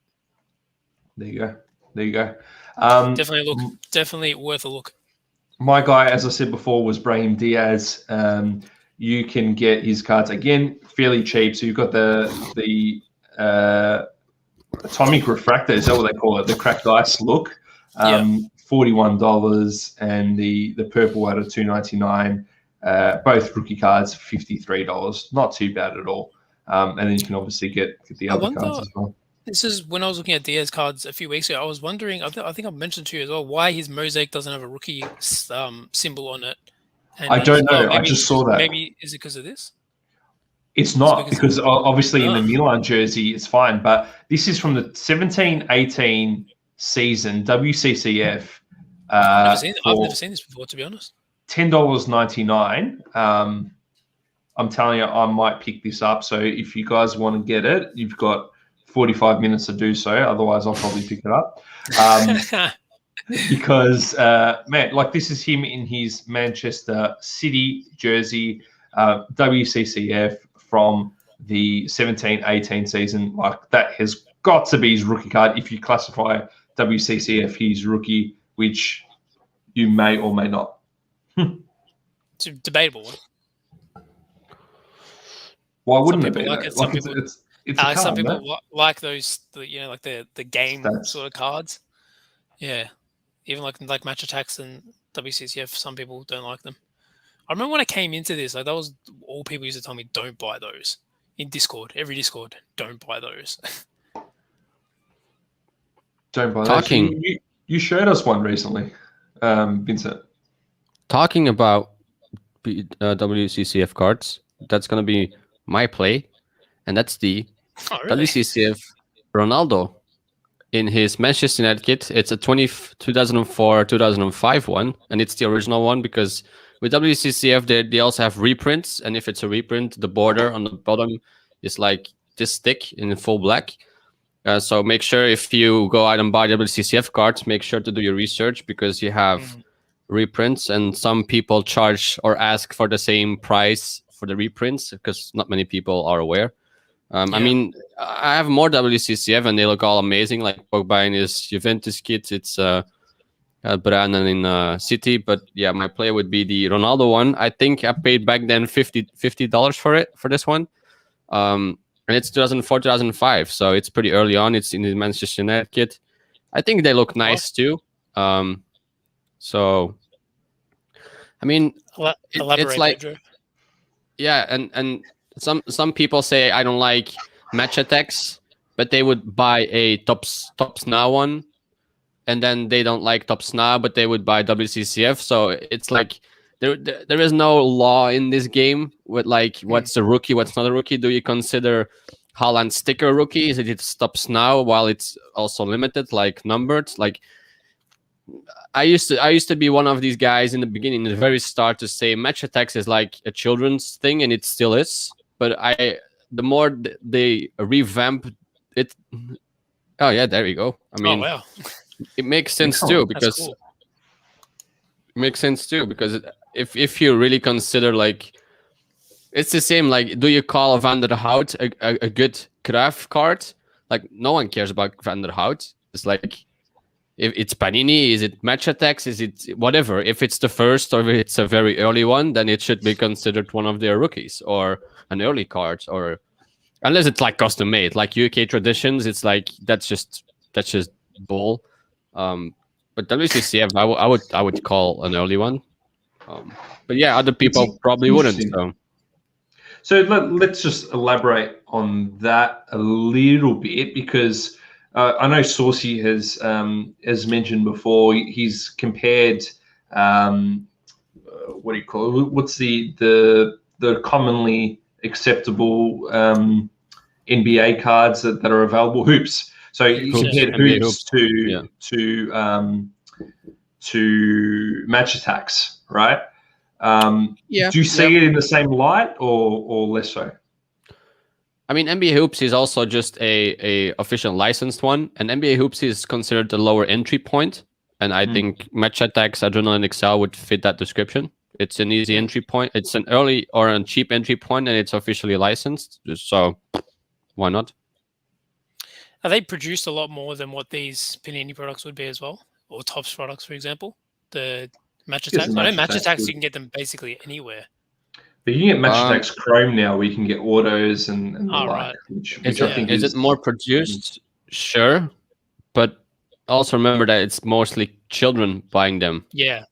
B: There you go.
C: Definitely worth a look.
B: My guy, as I said before, was Brahim Diaz. You can get his cards again fairly cheap. So you've got the atomic refractor. Is that what they call it? The cracked ice look. $41, and the purple out of $2.99. Both rookie cards, $53. Not too bad at all. And then you can obviously get the other cards as well.
C: This is when I was looking at Diaz cards a few weeks ago. I was wondering. I think I mentioned to you as well why his mosaic doesn't have a rookie symbol on it. And
B: I don't know. I just saw that.
C: Maybe is it because of this?
B: It's not, because obviously in the Milan jersey it's fine, but this is from the 17-18 season WCCF.
C: I've never seen this before, to be honest.
B: $10.99. I'm telling you, I might pick this up. So if you guys want to get it, you've got 45 minutes to do so. Otherwise, I'll probably pick it up. Because, man, like this is him in his Manchester City jersey, WCCF from the 17-18 season. Like that has got to be his rookie card if you classify WCCF his rookie, which you may or may not.
C: It's debatable.
B: Why wouldn't
C: it
B: be?
C: Like it.
B: Some people, it's a card,
C: some people like those, like the game sort of cards. Yeah, even like Match Attacks and WCCF. Some people don't like them. I remember when I came into this, like that was all people used to tell me, don't buy those in Discord. Every Discord, don't buy those.
B: Don't buy those. You showed us one recently, Vincent.
D: Talking about WCCF cards, that's going to be my play, and that's the WCCF Ronaldo in his Manchester United kit. It's a 2004-2005 one, and it's the original one because with WCCF they also have reprints, and if it's a reprint, the border on the bottom is like this thick in full black. So make sure if you go out and buy WCCF cards, make sure to do your research because you have reprints, and some people charge or ask for the same price for the reprints because not many people are aware. I mean, I have more WCCF and they look all amazing, like Pogba in his Juventus kit. It's Brandon in City, but yeah, my play would be the Ronaldo one. I think I paid back then $50 for this one. And it's 2004-2005, so it's pretty early on. It's in the Manchester United kit. I think they look nice too. So, I mean,
C: elaborate,
D: it's like
C: Pedro.
D: Yeah, and some people say I don't like match attacks, but they would buy a tops now one, and then they don't like tops now, but they would buy WCCF. So it's like there is no law in this game with like what's a rookie, what's not a rookie. Do you consider Haaland sticker rookie? Is it stops now while it's also limited, like numbered? Like I used to be one of these guys in the beginning, in the very start, to say match attacks is like a children's thing, and it still is. But the more they revamp it, oh yeah, there you go. I mean,
C: wow.
D: It makes sense too, because
C: cool.
D: it makes sense too, because if you really consider, like, it's the same. Like, do you call Van der Hout a good Cruyff card? Like, no one cares about Van der Hout. It's like, if it's Panini, is it match attacks? Is it whatever? If it's the first or if it's a very early one, then it should be considered one of their rookies or an early card, or unless it's like custom made, like UK traditions. It's like that's just bull. But WCCF, I would call an early one. But yeah, other people probably wouldn't.
B: So let's just elaborate on that a little bit, because I know Saucy has mentioned before. He's compared what do you call it? What's the commonly acceptable NBA cards that are available? Hoops. So you compared hoops to match attacks, right?
D: Yeah.
B: Do you see it in the same light or less so?
D: I mean, NBA Hoops is also just a official licensed one, and NBA Hoops is considered the lower entry point. And I think Match Attacks, Adrenaline XL would fit that description. It's an easy entry point. It's an early or a cheap entry point, and it's officially licensed. So why not?
C: Are they produced a lot more than what these Panini products would be as well, or Topps products, for example? The Match Attacks. I know Match Attacks you can get them basically anywhere.
B: But you can get Match Attacks Chrome now, where you can get autos and the like.
C: Right.
B: Which
D: I think is it more produced? Sure, but also remember that it's mostly children buying them.
C: Yeah,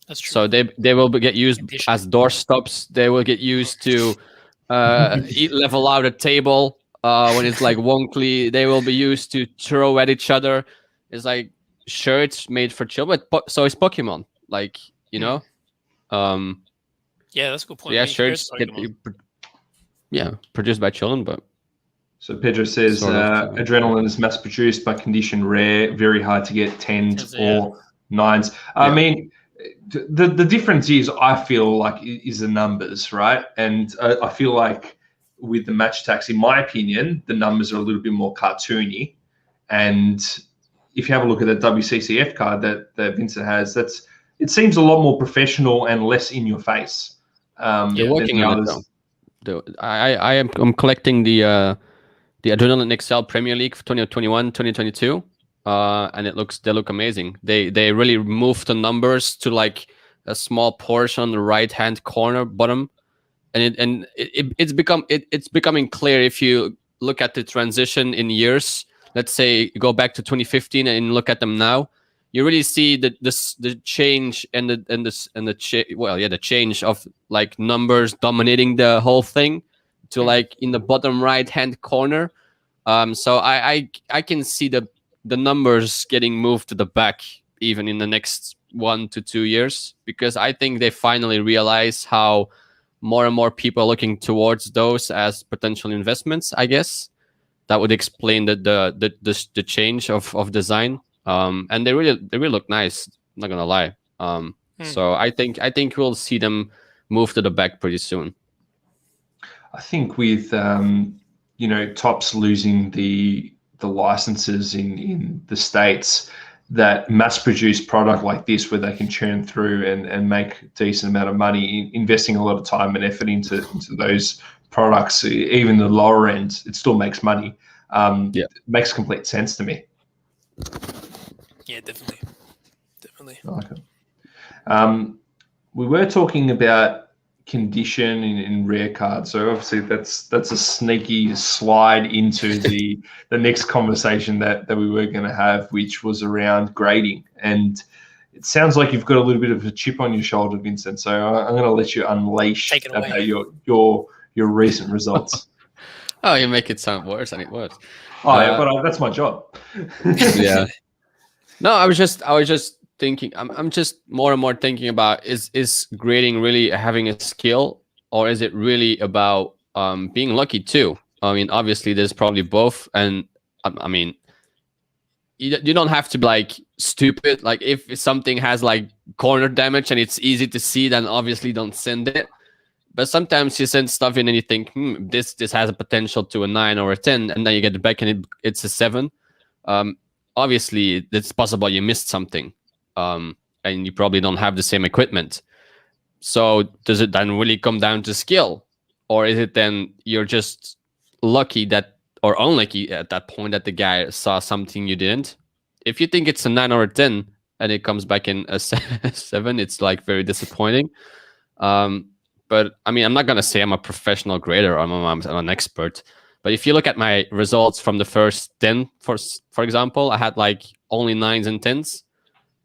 C: that's true.
D: So they will get used as doorstops. They will get used to level out a table when it's like wonky. They will be used to throw at each other. It's like, sure, it's made for children, but so is Pokemon. Like, you know.
C: Yeah, that's a good point.
D: Yeah, sure. Produced by children, but.
B: So Pedro says Adrenaline is mass produced by condition rare, very hard to get 10s or 9s. I mean, the difference is, I feel like, is the numbers, right? And I feel like with the Match Attacks, in my opinion, the numbers are a little bit more cartoony. And if you have a look at the WCCF card that Vincent has, it seems a lot more professional and less in your face.
D: They're working on it though. I'm collecting the Adrenaline XL Premier League for 2021, 2022, and they look amazing. They really moved the numbers to like a small portion on the right hand corner bottom, and it's becoming clear if you look at the transition in years. Let's say you go back to 2015 and look at them now. You really see the change the change of like numbers dominating the whole thing to like in the bottom right hand corner. So I can see the numbers getting moved to the back even in the next 1 to 2 years, because I think they finally realize how more and more people are looking towards those as potential investments. I guess that would explain the change of design. And they really look nice. I'm not gonna lie. So I think we'll see them move to the back pretty soon.
B: I think with Topps losing the licenses in the States, that mass-produced product like this, where they can churn through and make a decent amount of money, investing a lot of time and effort into those products, even the lower end, it still makes money. It makes complete sense to me.
C: Yeah, definitely.
B: Okay. We were talking about condition in rare cards, so obviously that's a sneaky slide into the next conversation that we were going to have, which was around grading. And it sounds like you've got a little bit of a chip on your shoulder, Vincent. So I'm going to let you unleash about your recent results.
D: Oh, you make it sound worse than it was.
B: Oh, yeah, but that's my job.
D: Yeah. No, I was just thinking. I'm just more and more thinking about is grading really having a skill, or is it really about being lucky too? I mean, obviously, there's probably both, and I mean, you don't have to be like stupid. Like if something has like corner damage and it's easy to see, then obviously don't send it. But sometimes you send stuff in and you think, this has a potential to a 9 or a 10, and then you get it back and it's a 7. Obviously, it's possible you missed something, and you probably don't have the same equipment. So does it then really come down to skill? Or is it then you're just lucky that, or unlucky at that point, that the guy saw something you didn't? If you think it's a 9 or a 10 and it comes back in a 7, it's like very disappointing. But I mean, I'm not going to say I'm a professional grader or I'm an expert. But if you look at my results from the first 10, for example, I had like only 9s and 10s.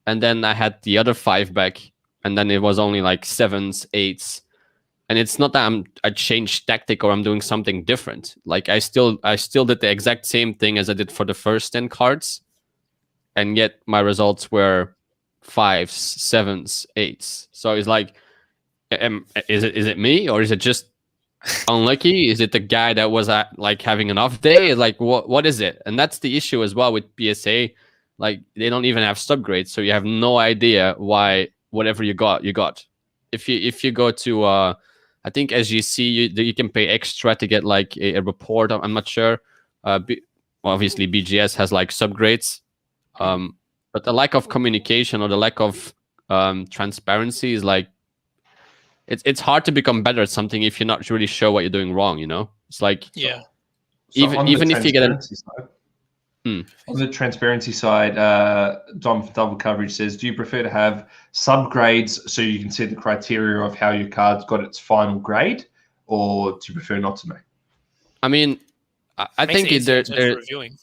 D: And then I had the other 5 back. And then it was only like 7s, 8s. And it's not that I changed tactic or I'm doing something different. Like I still did the exact same thing as I did for the first 10 cards. And yet my results were 5s, 7s, 8s. So it's like, is it me, or is it just unlucky? Is it the guy that was like having an off day? Like what is it? And that's the issue as well with PSA. Like they don't even have subgrades, so you have no idea why whatever you got. If you go to I think SGC, you can pay extra to get like a report. I'm not sure. Obviously BGS has like subgrades, but the lack of communication or the lack of transparency is like, it's hard to become better at something if you're not really sure what you're doing wrong. It's like,
C: yeah.
D: Even if you get
B: on the transparency side, Dom for Double Coverage says, do you prefer to have subgrades so you can see the criteria of how your card's got its final grade, or do you prefer not to know?
D: I mean, I think there
C: reviewing.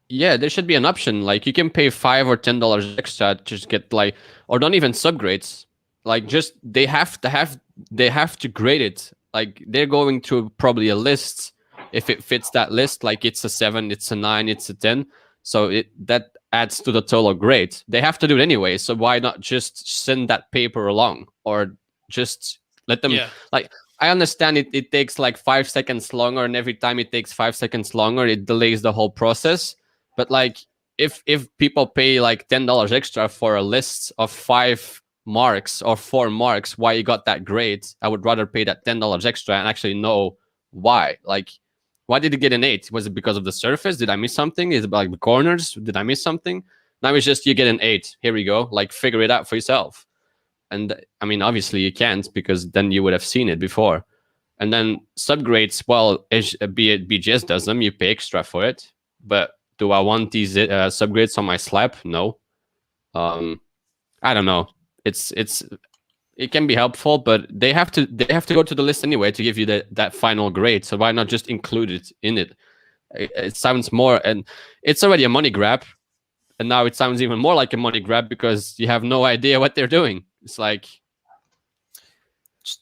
D: Yeah, there should be an option. Like you can pay $5 or $10 extra to just get like, or don't even subgrades. Like just they have to grade it. Like they're going through probably a list. If it fits that list, like it's a 7, it's a 9, it's a 10. So that adds to the total grade. They have to do it anyway. So why not just send that paper along, or just let them? Yeah. Like I understand it takes like 5 seconds longer, and every time it takes 5 seconds longer, it delays the whole process. But like if people pay like $10 extra for a list of 5 marks or 4 marks, why you got that grade, I would rather pay that $10 extra and actually know why. Like, why did you get an 8? Was it because of the surface? Did I miss something? Is it like the corners? Did I miss something? Now it's just you get an 8. Here we go. Like, figure it out for yourself. And I mean, obviously you can't, because then you would have seen it before. And then subgrades, well, BGS does them. You pay extra for it. But do I want these subgrades on my slab? No. I don't know. It can be helpful, but they have to go to the list anyway to give you that final grade. So why not just include it in it? It sounds more, and it's already a money grab, and now it sounds even more like a money grab because you have no idea what they're doing. It's like,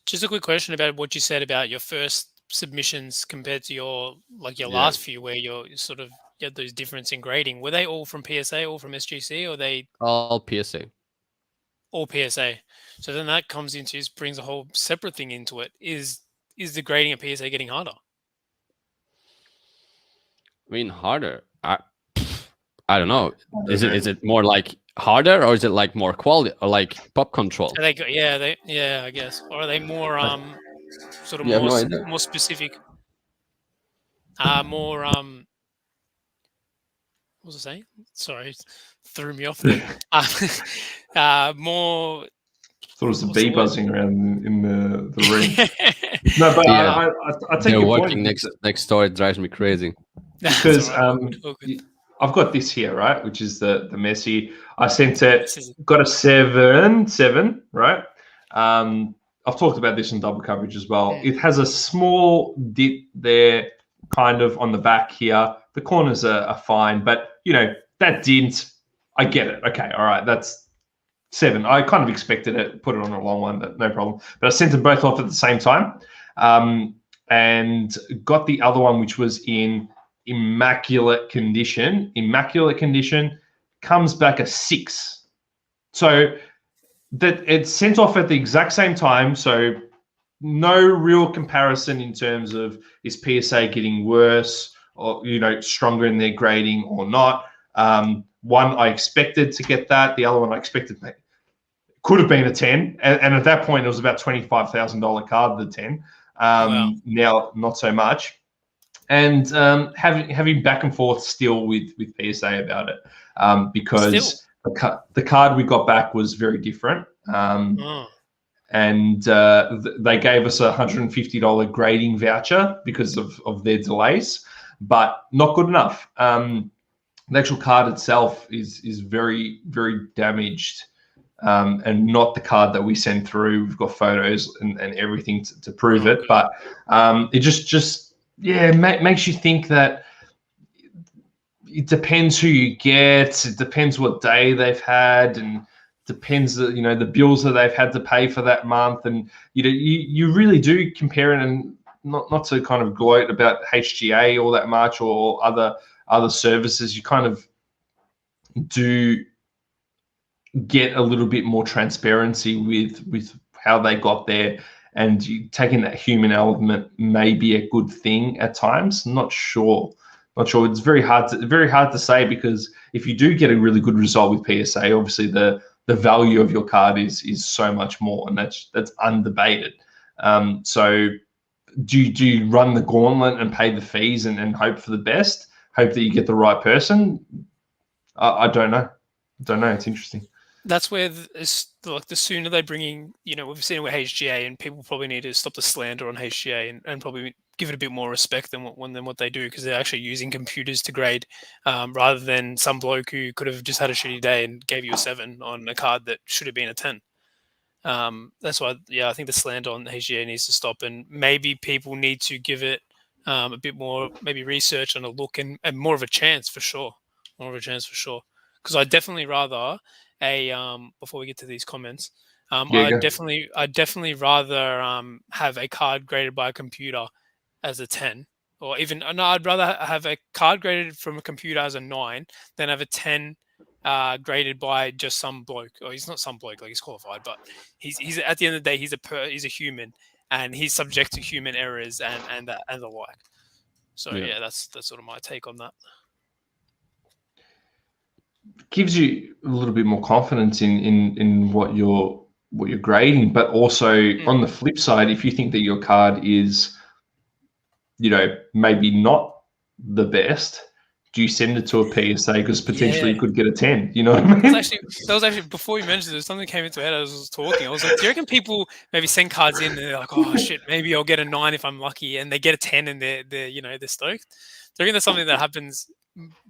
C: just a quick question about what you said about your first submissions compared to your last few, where you sort of get those difference in grading. Were they all from PSA, all from SGC, or they
D: all PSA?
C: All PSA. So then that brings a whole separate thing into it. Is the grading at PSA getting harder?
D: I mean, harder. I don't know. Is it more like harder, or is it like more quality, or like pop control?
C: I guess. Or are they more sort of more specific? More what was I saying? Sorry, threw me off there. More.
B: Thought it was the bee buzzing around in the ring. No, but
D: yeah.
B: I take
D: your
B: point.
D: Working next door, it drives me crazy.
B: Because I've got this here, right, which is the Messi. I sent it, got a 7, right? I've talked about this in Double Coverage as well. Yeah. It has a small dip there, kind of on the back here. The corners are fine, but that dint, I get it. Okay, all right, that's 7. I kind of expected it, put it on a long one, but no problem. But I sent them both off at the same time, and got the other one, which was in immaculate condition. Immaculate condition, comes back a 6. So that it's sent off at the exact same time. So no real comparison in terms of is PSA getting worse or stronger in their grading or not. One I expected to get that. The other one I expected could have been a 10, and at that point it was about $25,000 card. The 10.
C: Wow.
B: Now not so much, and having back and forth still with PSA about it, because the card we got back was very different. And they gave us a $150 grading voucher because of their delays, but not good enough. The actual card itself is very, very damaged, and not the card that we send through. We've got photos and everything to prove it, but it just makes you think that it depends who you get. It depends what day they've had, and depends the bills that they've had to pay for that month, and you really do compare it, and not to kind of gloat about HGA all that much or other services. You kind of do get a little bit more transparency with how they got there, and taking that human element may be a good thing at times. Not sure. It's very hard to say, because if you do get a really good result with PSA, obviously the value of your card is so much more, and that's undebated. So do you run the gauntlet and pay the fees and hope for the best? Hope that you get the right person? I don't know. It's interesting.
C: That's where the sooner they bring in, we've seen it with HGA, and people probably need to stop the slander on HGA and probably give it a bit more respect than what they do, because they're actually using computers to grade, rather than some bloke who could have just had a shitty day and gave you a 7 on a card that should have been a 10. That's why, I think the slander on HGA needs to stop, and maybe people need to give it a bit more, maybe research and a look, and more of a chance for sure. Because I'd definitely rather before we get to these comments, I'd definitely rather have a card graded by a computer as a 10, or even I'd rather have a card graded from a computer as a 9 than have a 10 graded by just some bloke. Or he's not some bloke, like he's qualified, but he's at the end of the day he's a human, and he's subject to human errors and the like. So that's sort of my take on that.
B: Gives you a little bit more confidence in what you're grading, but also on the flip side, if you think that your card is maybe not the best, do you send it to a PSA, because potentially you could get a 10? You know what I mean?
C: That was actually before you mentioned it, something came into my head. I was talking. I was like, do you reckon people maybe send cards in and they're like, oh shit, maybe I'll get a 9 if I'm lucky, and they get a 10 and they're stoked? Do you reckon that's something that happens?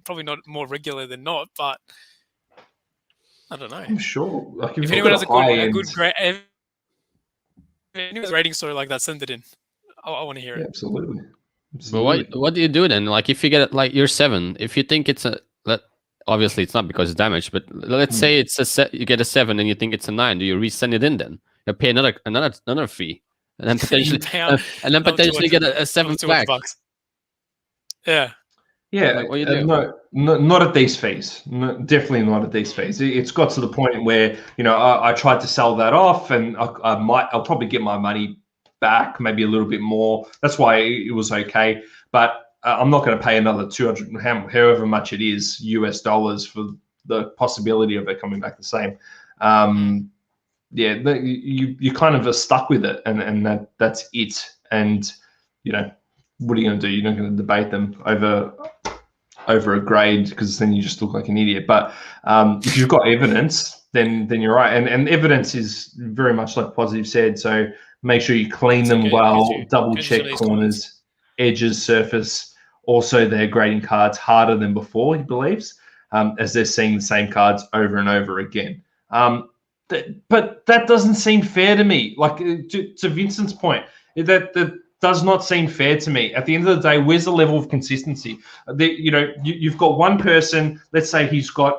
C: Probably not more regular than not, but I don't know.
B: I'm sure. Like,
C: if anyone has a good grade, if anyone's rating story like that, send it in. I want to hear it.
B: Absolutely.
D: But what do you do then? Like, if you get like your 7, if you think it's obviously it's not because it's damaged, but let's say you get a 7 and you think it's a 9, do you resend it in then? You pay another fee, and then potentially get a 7 back.
C: Yeah.
B: Yeah,
D: like, what do you do?
B: No, not at these fees. No, definitely not at these fees. It's got to the point where I tried to sell that off, and I'll probably get my money back, maybe a little bit more. That's why it was okay. But I'm not going to pay another $200, however much it is, US dollars, for the possibility of it coming back the same. You kind of are stuck with it, and that's it. And what are you going to do? You're not going to debate them over a grade, because then you just look like an idiot. But if you've got evidence, then you're right. And evidence is very much like Positive said. So make sure you clean them well, double check corners, edges, surface. Also, they're grading cards harder than before, he believes, as they're seeing the same cards over and over again. But that doesn't seem fair to me. Like, to Vincent's point, that does not seem fair to me. At the end of the day, where's the level of consistency? You've got one person, let's say he's got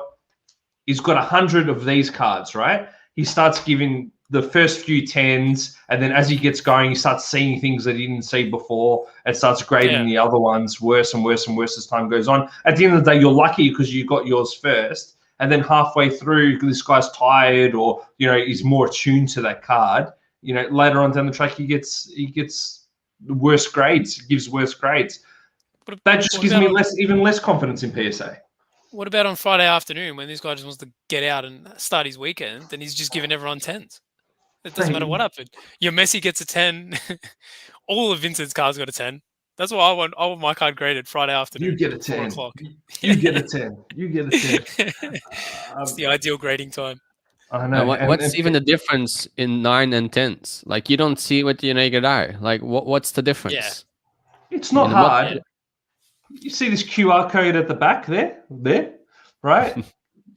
B: he's got 100 of these cards, right? He starts giving the first few 10s, and then as he gets going, he starts seeing things that he didn't see before and starts grading the other ones worse and worse and worse as time goes on. At the end of the day, you're lucky because you got yours first, and then halfway through, this guy's tired or, he's more attuned to that card. Later on down the track, he gets worse grades, gives worse grades. That just gives me even less confidence in PSA.
C: What about on Friday afternoon when this guy just wants to get out and start his weekend, and he's just giving everyone 10s? It doesn't matter what happened. Your Messi gets a 10. All of Vincent's cards got a 10. That's what I want. I want my card graded Friday afternoon.
B: You get a 10.
C: 4 o'clock.
B: You get a 10. You get a 10.
C: It's the ideal grading time.
B: I know.
D: What's even the difference in 9 and 10s? Like, you don't see it with your naked eye. Like, what's the difference?
C: Yeah.
B: It's not hard. You see this QR code at the back there, right?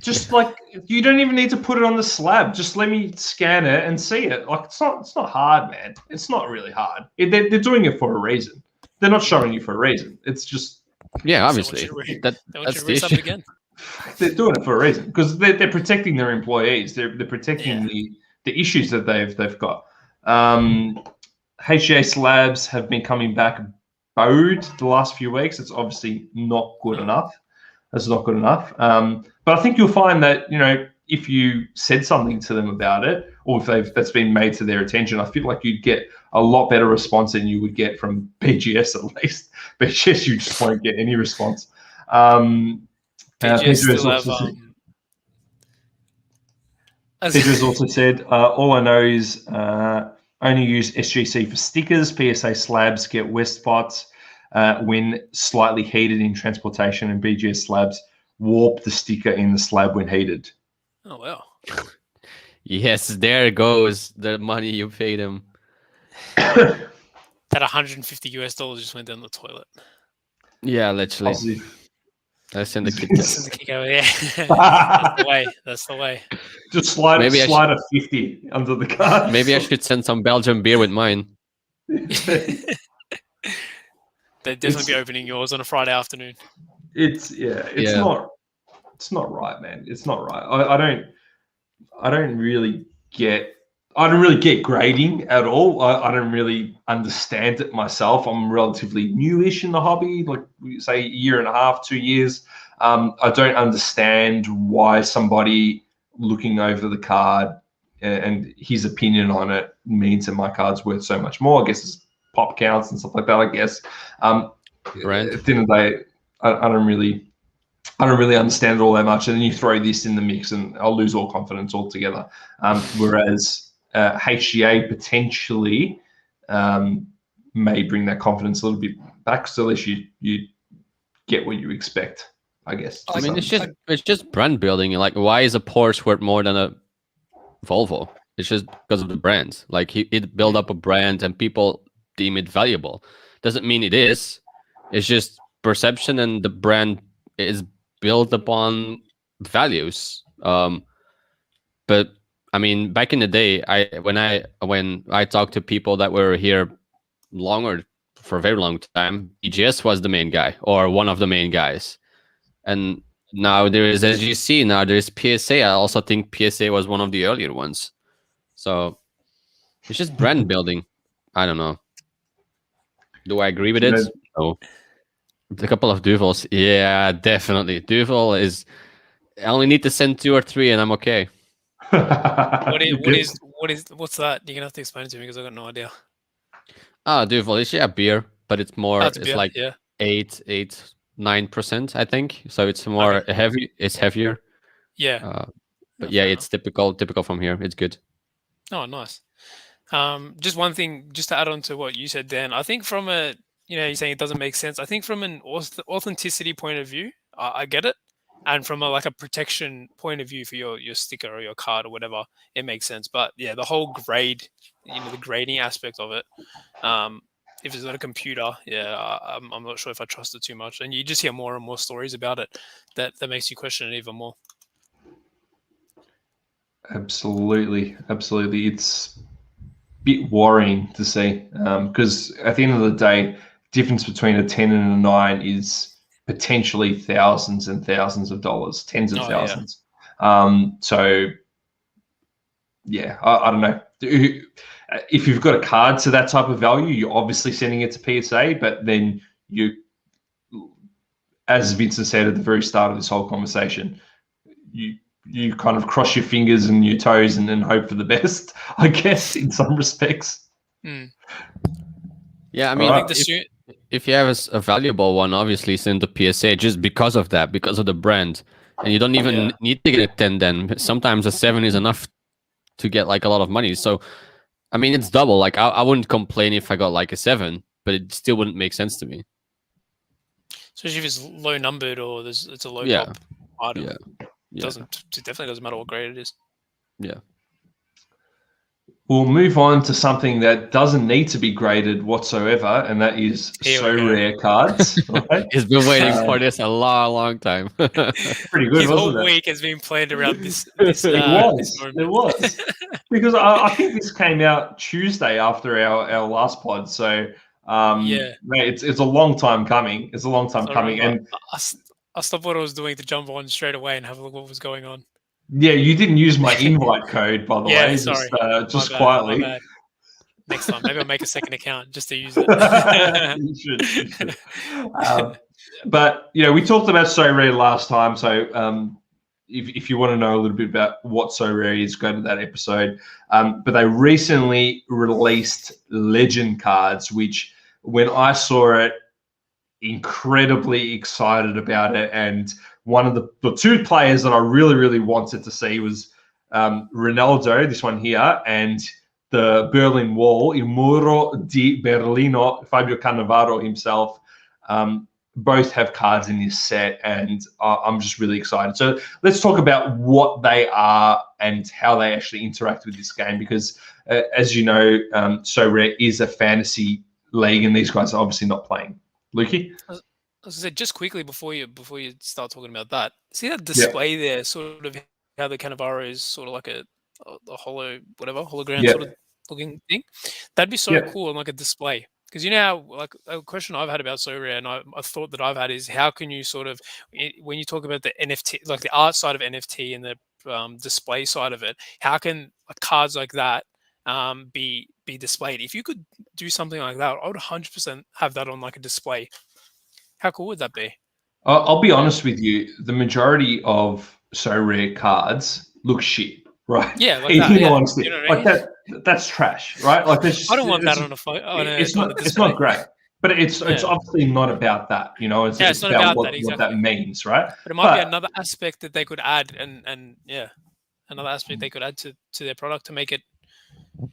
B: Just like, you don't even need to put it on the slab. Just let me scan it and see it. Like, it's not hard, man. It's not really hard. They're doing it for a reason. They're not showing you for a reason. It's just
D: obviously that's the issue. Again.
B: They're doing it for a reason because they're protecting their employees. They're protecting the issues that they've got. HGA slabs have been coming back bowed the last few weeks. It's obviously not good enough. It's not good enough. But I think you'll find that, if you said something to them about it, or if that's been made to their attention, I feel like you'd get a lot better response than you would get from BGS at least. BGS, you just won't get any response.
C: BGS still have,
B: Pedro's also said, all I know is only use SGC for stickers. PSA slabs get west spots when slightly heated in transportation, and BGS slabs warp the sticker in the slab when heated.
C: Oh, wow.
D: Yes, there goes the money you paid him.
C: That $150 just went down the toilet.
D: Yeah, literally. I send the kick.
C: Send the kick over. Yeah. That's the way. That's the way.
B: Just slide a 50 under the card.
D: Maybe I should send some Belgian beer with mine.
C: They'd definitely be opening yours on a Friday afternoon.
B: It's not right, man. It's not right. I don't really get grading at all. I don't really understand it myself. I'm relatively newish in the hobby, like say a year and a half, 2 years. I don't understand why somebody looking over the card and his opinion on it means that my card's worth so much more. I guess it's pop counts and stuff like that, I guess.
D: Right.
B: At the end of the day, I don't really understand it all that much. And then you throw this in the mix and I'll lose all confidence altogether. Whereas HGA potentially may bring that confidence a little bit back, so at least you get what you expect, I guess.
D: I mean, it's just brand building. Like, why is a Porsche worth more than a Volvo? It's just because of the brand. Like, it built up a brand and people deem it valuable. Doesn't mean it is. It's just perception, and the brand is built upon values. But I mean, back in the day, when I talked to people that were here for a very long time, BGS was the main guy or one of the main guys. And now there is, as you see, now there's PSA. I also think PSA was one of the earlier ones. So it's just brand building. I don't know. Do I agree with it? No. A couple of Duvals. Yeah, definitely. Duval is... I only need to send 2 or 3 and I'm okay.
C: What's that? You're going to have to explain it to me because I've got no idea.
D: Duval is beer, but it's more...
C: it's beer,
D: like 9%, I think. So it's more heavy. It's heavier.
C: Yeah.
D: But yeah, it's typical from here. It's good.
C: Oh, nice. Just one thing, just to add on to what you said, Dan. I think from a, you're saying it doesn't make sense. I think from an authenticity point of view, I get it. And from a protection point of view for your sticker or your card or whatever, it makes sense. But yeah, the whole grade, the grading aspect of it, if it's on a computer, I'm not sure if I trust it too much. And you just hear more and more stories about it that makes you question it even more.
B: Absolutely. It's a bit worrying to see because at the end of the day, difference between a 10 and a 9 is potentially thousands and thousands of dollars, tens of thousands. So, yeah, I don't know. If you've got a card to that type of value, you're obviously sending it to PSA, but then you, as Vincent said at the very start of this whole conversation, you kind of cross your fingers and your toes and then hope for the best, I guess, in some respects.
D: Yeah, I mean, if you have a valuable one, obviously send to PSA just because of that, because of the brand. And you don't even need to get a 10 then. Sometimes a 7 is enough to get like a lot of money. So, I mean, it's double. Like, I wouldn't complain if I got like a 7, but it still wouldn't make sense to me.
C: Especially if it's low numbered or it's a low top item.
D: Yeah.
C: It definitely doesn't matter what grade it is.
D: Yeah.
B: We'll move on to something that doesn't need to be graded whatsoever, and that is Sorare cards. Right?
D: He's been waiting for this a long time.
B: Pretty good,
C: His whole
B: wasn't it?
C: week has been planned around this.
B: It was. Because I think this came out Tuesday after our last pod. So, mate, it's a long time coming. It's a long time coming. And
C: I stopped what I was doing to jump on straight away and have a look what was going on.
B: Yeah, you didn't use my invite code, by the way.
C: Sorry.
B: Just quietly.
C: My bad. Next time, maybe I'll make a second account just to use it.
B: You should. But we talked about Sorare last time, so if you want to know a little bit about what Sorare is, go to that episode. But they recently released Legend cards, which when I saw it, incredibly excited about it, and one of the two players that I really wanted to see was Ronaldo, this one here, and the Berlin Wall, Il Muro di Berlino, Fabio Carnevalda himself. Both have cards in this set, and I'm just really excited. So let's talk about what they are and how they actually interact with this game, because as you know, Sorare is a fantasy league, and these guys are obviously not playing. Lukey?
C: I was gonna say, just quickly before you start talking about that, see that display there, sort of how the Cannavaro is sort of like a hologram sort of looking thing. That'd be so cool on like a display. Because how, like, a question I've had about Sorare, and a thought that I've had is, how can you sort of, when you talk about the NFT, like the art side of NFT and the display side of it, how can cards like that be displayed? If you could do something like that, I would 100% have that on like a display. How cool would that be?
B: I'll be honest with you. The majority of Sorare cards look shit, right?
C: Yeah, like that.
B: Honestly, you know what I mean? Like that's trash, right? Like
C: I don't want that on a phone.
B: It's not great, but it's obviously not about that. It's
C: not
B: about
C: that, exactly.
B: what that means, right?
C: But it might be another aspect that they could add, and another aspect they could add to their product to make it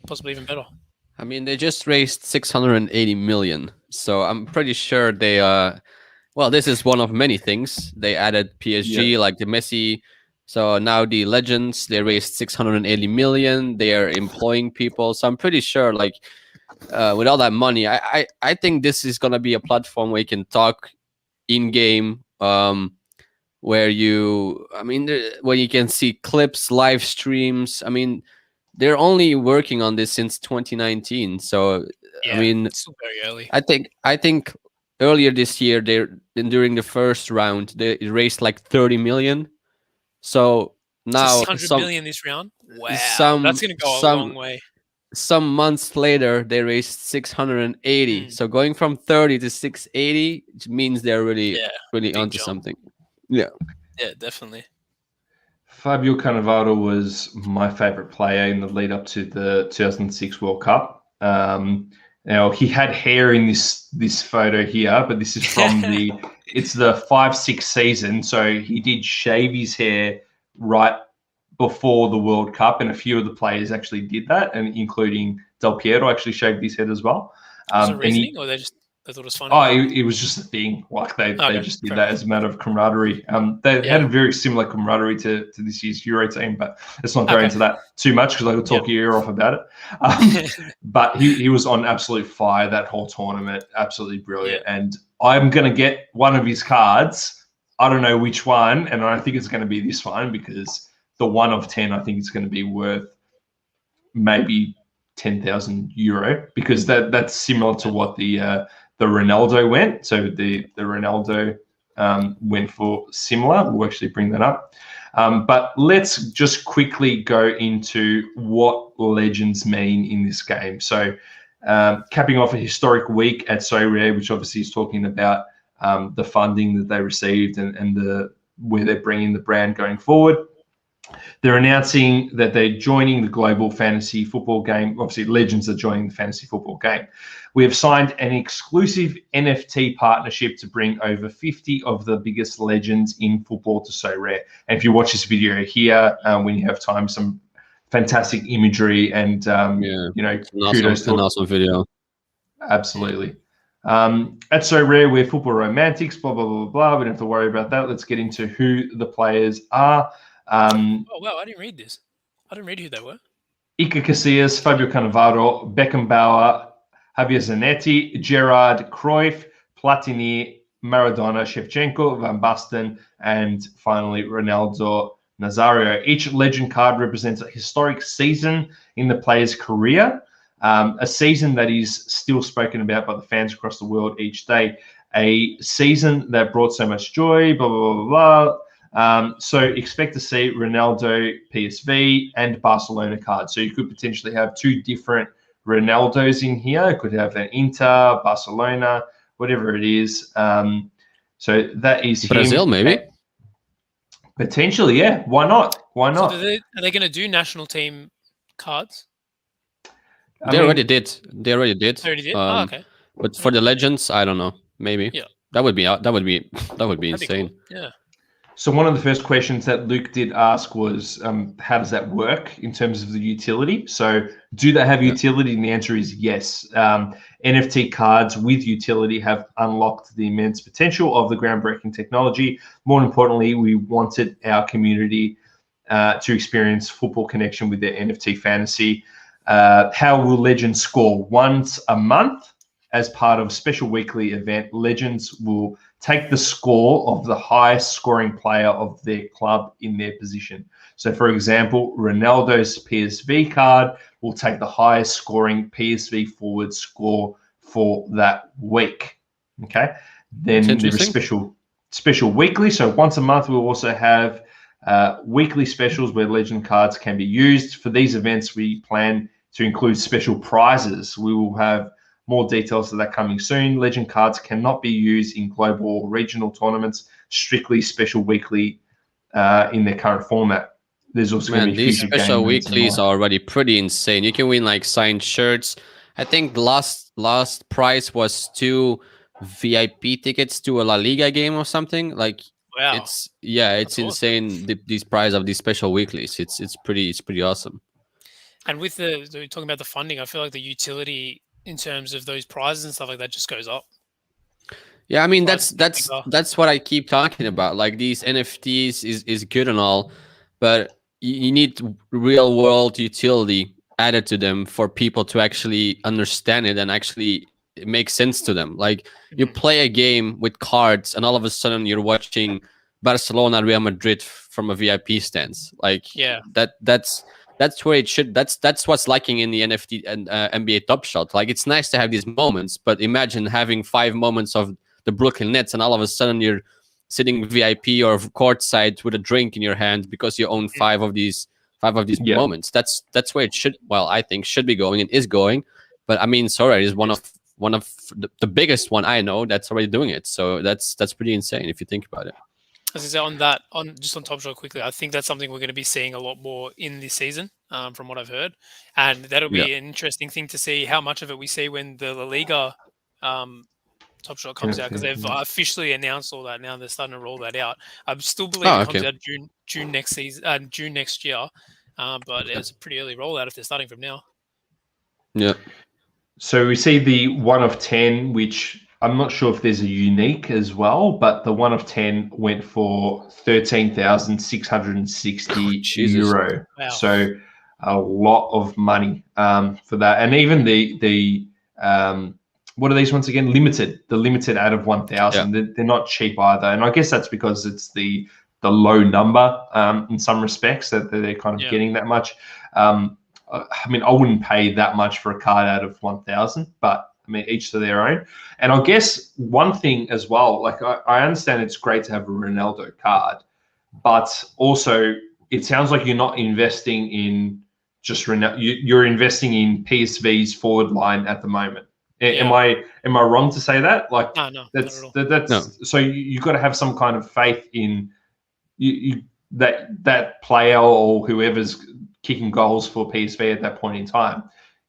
C: possibly even better.
D: I mean, they just raised 680 million, so I'm pretty sure they well, this is one of many things. They added PSG, like the Messi. So now the Legends, they raised 680 million. They are employing people. So I'm pretty sure, like, with all that money, I think this is gonna be a platform where you can talk in game, where where you can see clips, live streams. I mean, they're only working on this since 2019. So I mean,
C: it's still very early.
D: I think earlier this year, during the first round, they raised like 30 million. So now
C: 100 million this round. Wow, that's gonna go a long way.
D: Some months later, they raised 680. So going from 30 to 680 means they're really onto something. Yeah,
C: definitely.
B: Fabio Carnevalda was my favorite player in the lead up to the 2006 World Cup. Now he had hair in this photo here, but this is from it's the 5-6 season. So he did shave his hair right before the World Cup, and a few of the players actually did that, and including Del Piero actually shaved his head as well.
C: Was it reasoning, or they thought it was funny?
B: Oh, it was just a thing. Like they just did that as a matter of camaraderie. They had a very similar camaraderie to this year's Euro team, but let's not go into that too much because I could talk your ear off about it. But he was on absolute fire that whole tournament. Absolutely brilliant. And I'm going to get one of his cards. I don't know which one, and I think it's going to be this one because the 1 of 10, I think it's going to be worth maybe 10,000 euro because that's similar to what the Ronaldo went. So the Ronaldo went for similar. We'll actually bring that up. But let's just quickly go into what legends mean in this game. So capping off a historic week at Sorare, which obviously is talking about the funding that they received and where they're bringing the brand going forward. They're announcing that they're joining the global fantasy football game. Obviously, Legends are joining the fantasy football game. We have signed an exclusive NFT partnership to bring over 50 of the biggest legends in football to Sorare. And if you watch this video here, when you have time, some fantastic imagery and, kudos to
D: an awesome video.
B: Absolutely. At Sorare, we're football romantics, blah, blah, blah, blah. We don't have to worry about that. Let's get into who the players are.
C: Oh, wow, I didn't read this. I didn't read who they were.
B: Iker Casillas, Fabio Carnevalda, Beckenbauer, Javier Zanetti, Gerard, Cruyff, Platini, Maradona, Shevchenko, Van Basten, and finally Ronaldo Nazario. Each legend card represents a historic season in the player's career, a season that is still spoken about by the fans across the world each day, a season that brought so much joy, blah, blah, blah, blah. So expect to see Ronaldo PSV and Barcelona cards. So you could potentially have two different Ronaldos in here. You could have an Inter, Barcelona, whatever it is. So that is
D: Brazil, maybe.
B: Potentially, yeah. Why not? Why not?
C: So are they going to do national team cards?
D: They already did. They already did.
C: They already did. Okay.
D: But for the legends, I don't know. Maybe.
C: Yeah.
D: That would be
C: That'd
D: insane.
C: Be cool. Yeah.
B: So one of the first questions that Luke did ask was, how does that work in terms of the utility? So do they have utility? And the answer is yes. NFT cards with utility have unlocked the immense potential of the groundbreaking technology. More importantly, we wanted our community to experience football connection with their NFT fantasy. How will Legends score? Once a month as part of a special weekly event, Legends will take the score of the highest scoring player of their club in their position. So, for example, Ronaldo's PSV card will take the highest scoring PSV forward score for that week. Okay. Then there's special weekly. So once a month, we'll also have weekly specials where legend cards can be used. For these events, we plan to include special prizes. We will have more details of that coming soon. Legend cards cannot be used in global or regional tournaments, strictly special weekly in their current format. There's also going to be
D: these special weeklies are already pretty insane. You can win like signed shirts. I think the last prize was 2 VIP tickets to a La Liga game or something. Like,
C: wow.
D: It's insane. Awesome. These prize of these special weeklies. It's pretty awesome. And
C: with talking about the funding, I feel like the utility in terms of those prizes and stuff like that just goes up.
D: Yeah, I mean that's what I keep talking about. Like these NFTs is good and all, but you need real world utility added to them for people to actually understand it and actually it makes sense to them. Like you play a game with cards and all of a sudden you're watching Barcelona, Real Madrid from a VIP stance. Like that's where it should. That's what's lacking in the NFT and NBA Top Shot. Like it's nice to have these moments, but imagine having 5 moments of the Brooklyn Nets, and all of a sudden you're sitting VIP or courtside with a drink in your hand because you own 5 of these moments. That's where it should. Well, I think should be going and is going. But I mean, Sorare is one of the biggest one I know that's already doing it. So that's pretty insane if you think about it.
C: As I say, on Top Shot quickly, I think that's something we're going to be seeing a lot more in this season, from what I've heard, and that'll be an interesting thing to see how much of it we see when the La Liga Top Shot comes out, because they've officially announced all that now. They're starting to roll that out. I still believe it comes out June next season, June next year, but it's a pretty early rollout if they're starting from now.
D: Yeah.
B: So we see the 1 of 10, which I'm not sure if there's a unique as well, but the 1 of 10 went for 13,660 euro.
C: Wow.
B: So a lot of money for that. And even the what are these once again? Limited. The limited out of 1,000. Yeah. They're not cheap either. And I guess that's because it's the low number in some respects that they're kind of getting that much. I mean, I wouldn't pay that much for a card out of 1,000, but I mean, each to their own. And I guess one thing as well, like I understand it's great to have a Ronaldo card, but also it sounds like you're not investing in just Ronaldo. You're investing in PSV's forward line at the moment. Am I wrong to say that? Like
C: no,
B: that's
D: No.
B: so you've got to have some kind of faith in that player or whoever's kicking goals for PSV at that point in time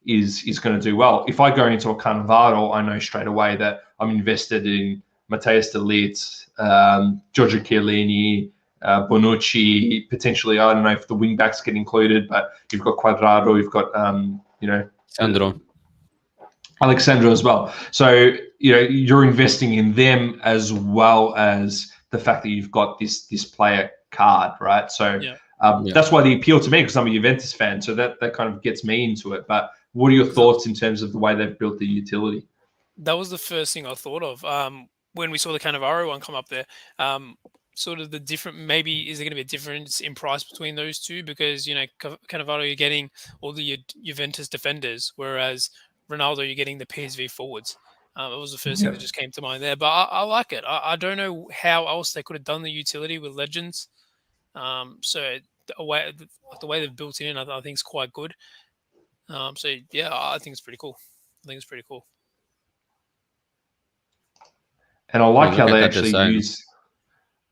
B: is going to do well. If I go into a Carnevalda, I know straight away that I'm invested in Matthias de Ligt, Giorgio Chiellini, Bonucci, potentially. I don't know if the wing backs get included, but you've got Cuadrado, you've got Alexandro as well. So you're investing in them as well as the fact that you've got this player card, right? So that's why the appeal to me, because I'm a Juventus fan. So that kind of gets me into it. But what are your thoughts in terms of the way they've built the utility?
C: That was the first thing I thought of when we saw the Cannavaro one come up there. Sort of the different, maybe is there going to be a difference in price between those two? Because, Cannavaro, you're getting all the Juventus defenders, whereas Ronaldo, you're getting the PSV forwards. It was the first thing that just came to mind there. But I like it. I don't know how else they could have done the utility with Legends. So the way they've built it in, I think is quite good. I think it's pretty cool.
B: And I like how they actually use.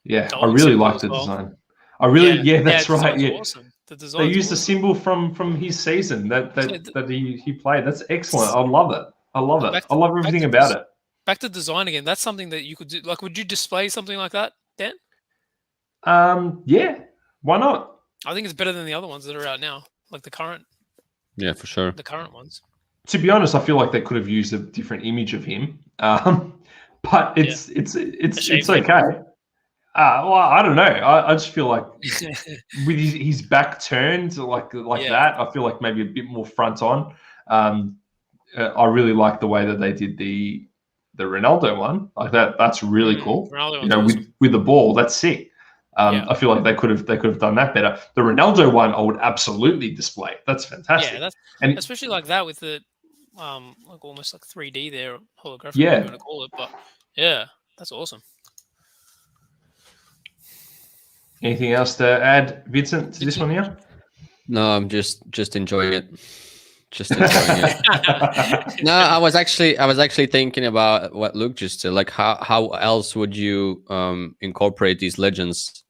B: Yeah, I really like the design. That's right. Yeah,
C: awesome.
B: They used the symbol from his season that he played. That's excellent. I love it. I love everything about it.
C: Back to design again. That's something that you could do. Like, would you display something like that, Dan?
B: Yeah. Why not?
C: I think it's better than the other ones that are out now, like the current.
D: Yeah, for sure.
C: The current ones.
B: To be honest, I feel like they could have used a different image of him. But it's okay. Well, I don't know. I just feel like with his back turned like that, I feel like maybe a bit more front on. I really like the way that they did the Ronaldo one. Like that. That's really cool.
C: Awesome.
B: with the ball, that's sick. I feel like they could have done that better. The Ronaldo one, I would absolutely display. That's fantastic.
C: Yeah, and especially like that with the like almost like 3D there, holographic, whatever you want to call it. But yeah, that's awesome.
B: Anything else to add, Vincent, to this one here?
D: No, I'm just enjoying it. Just enjoying it. No, I was actually thinking about what Luke just said. Like, how else would you incorporate these legends?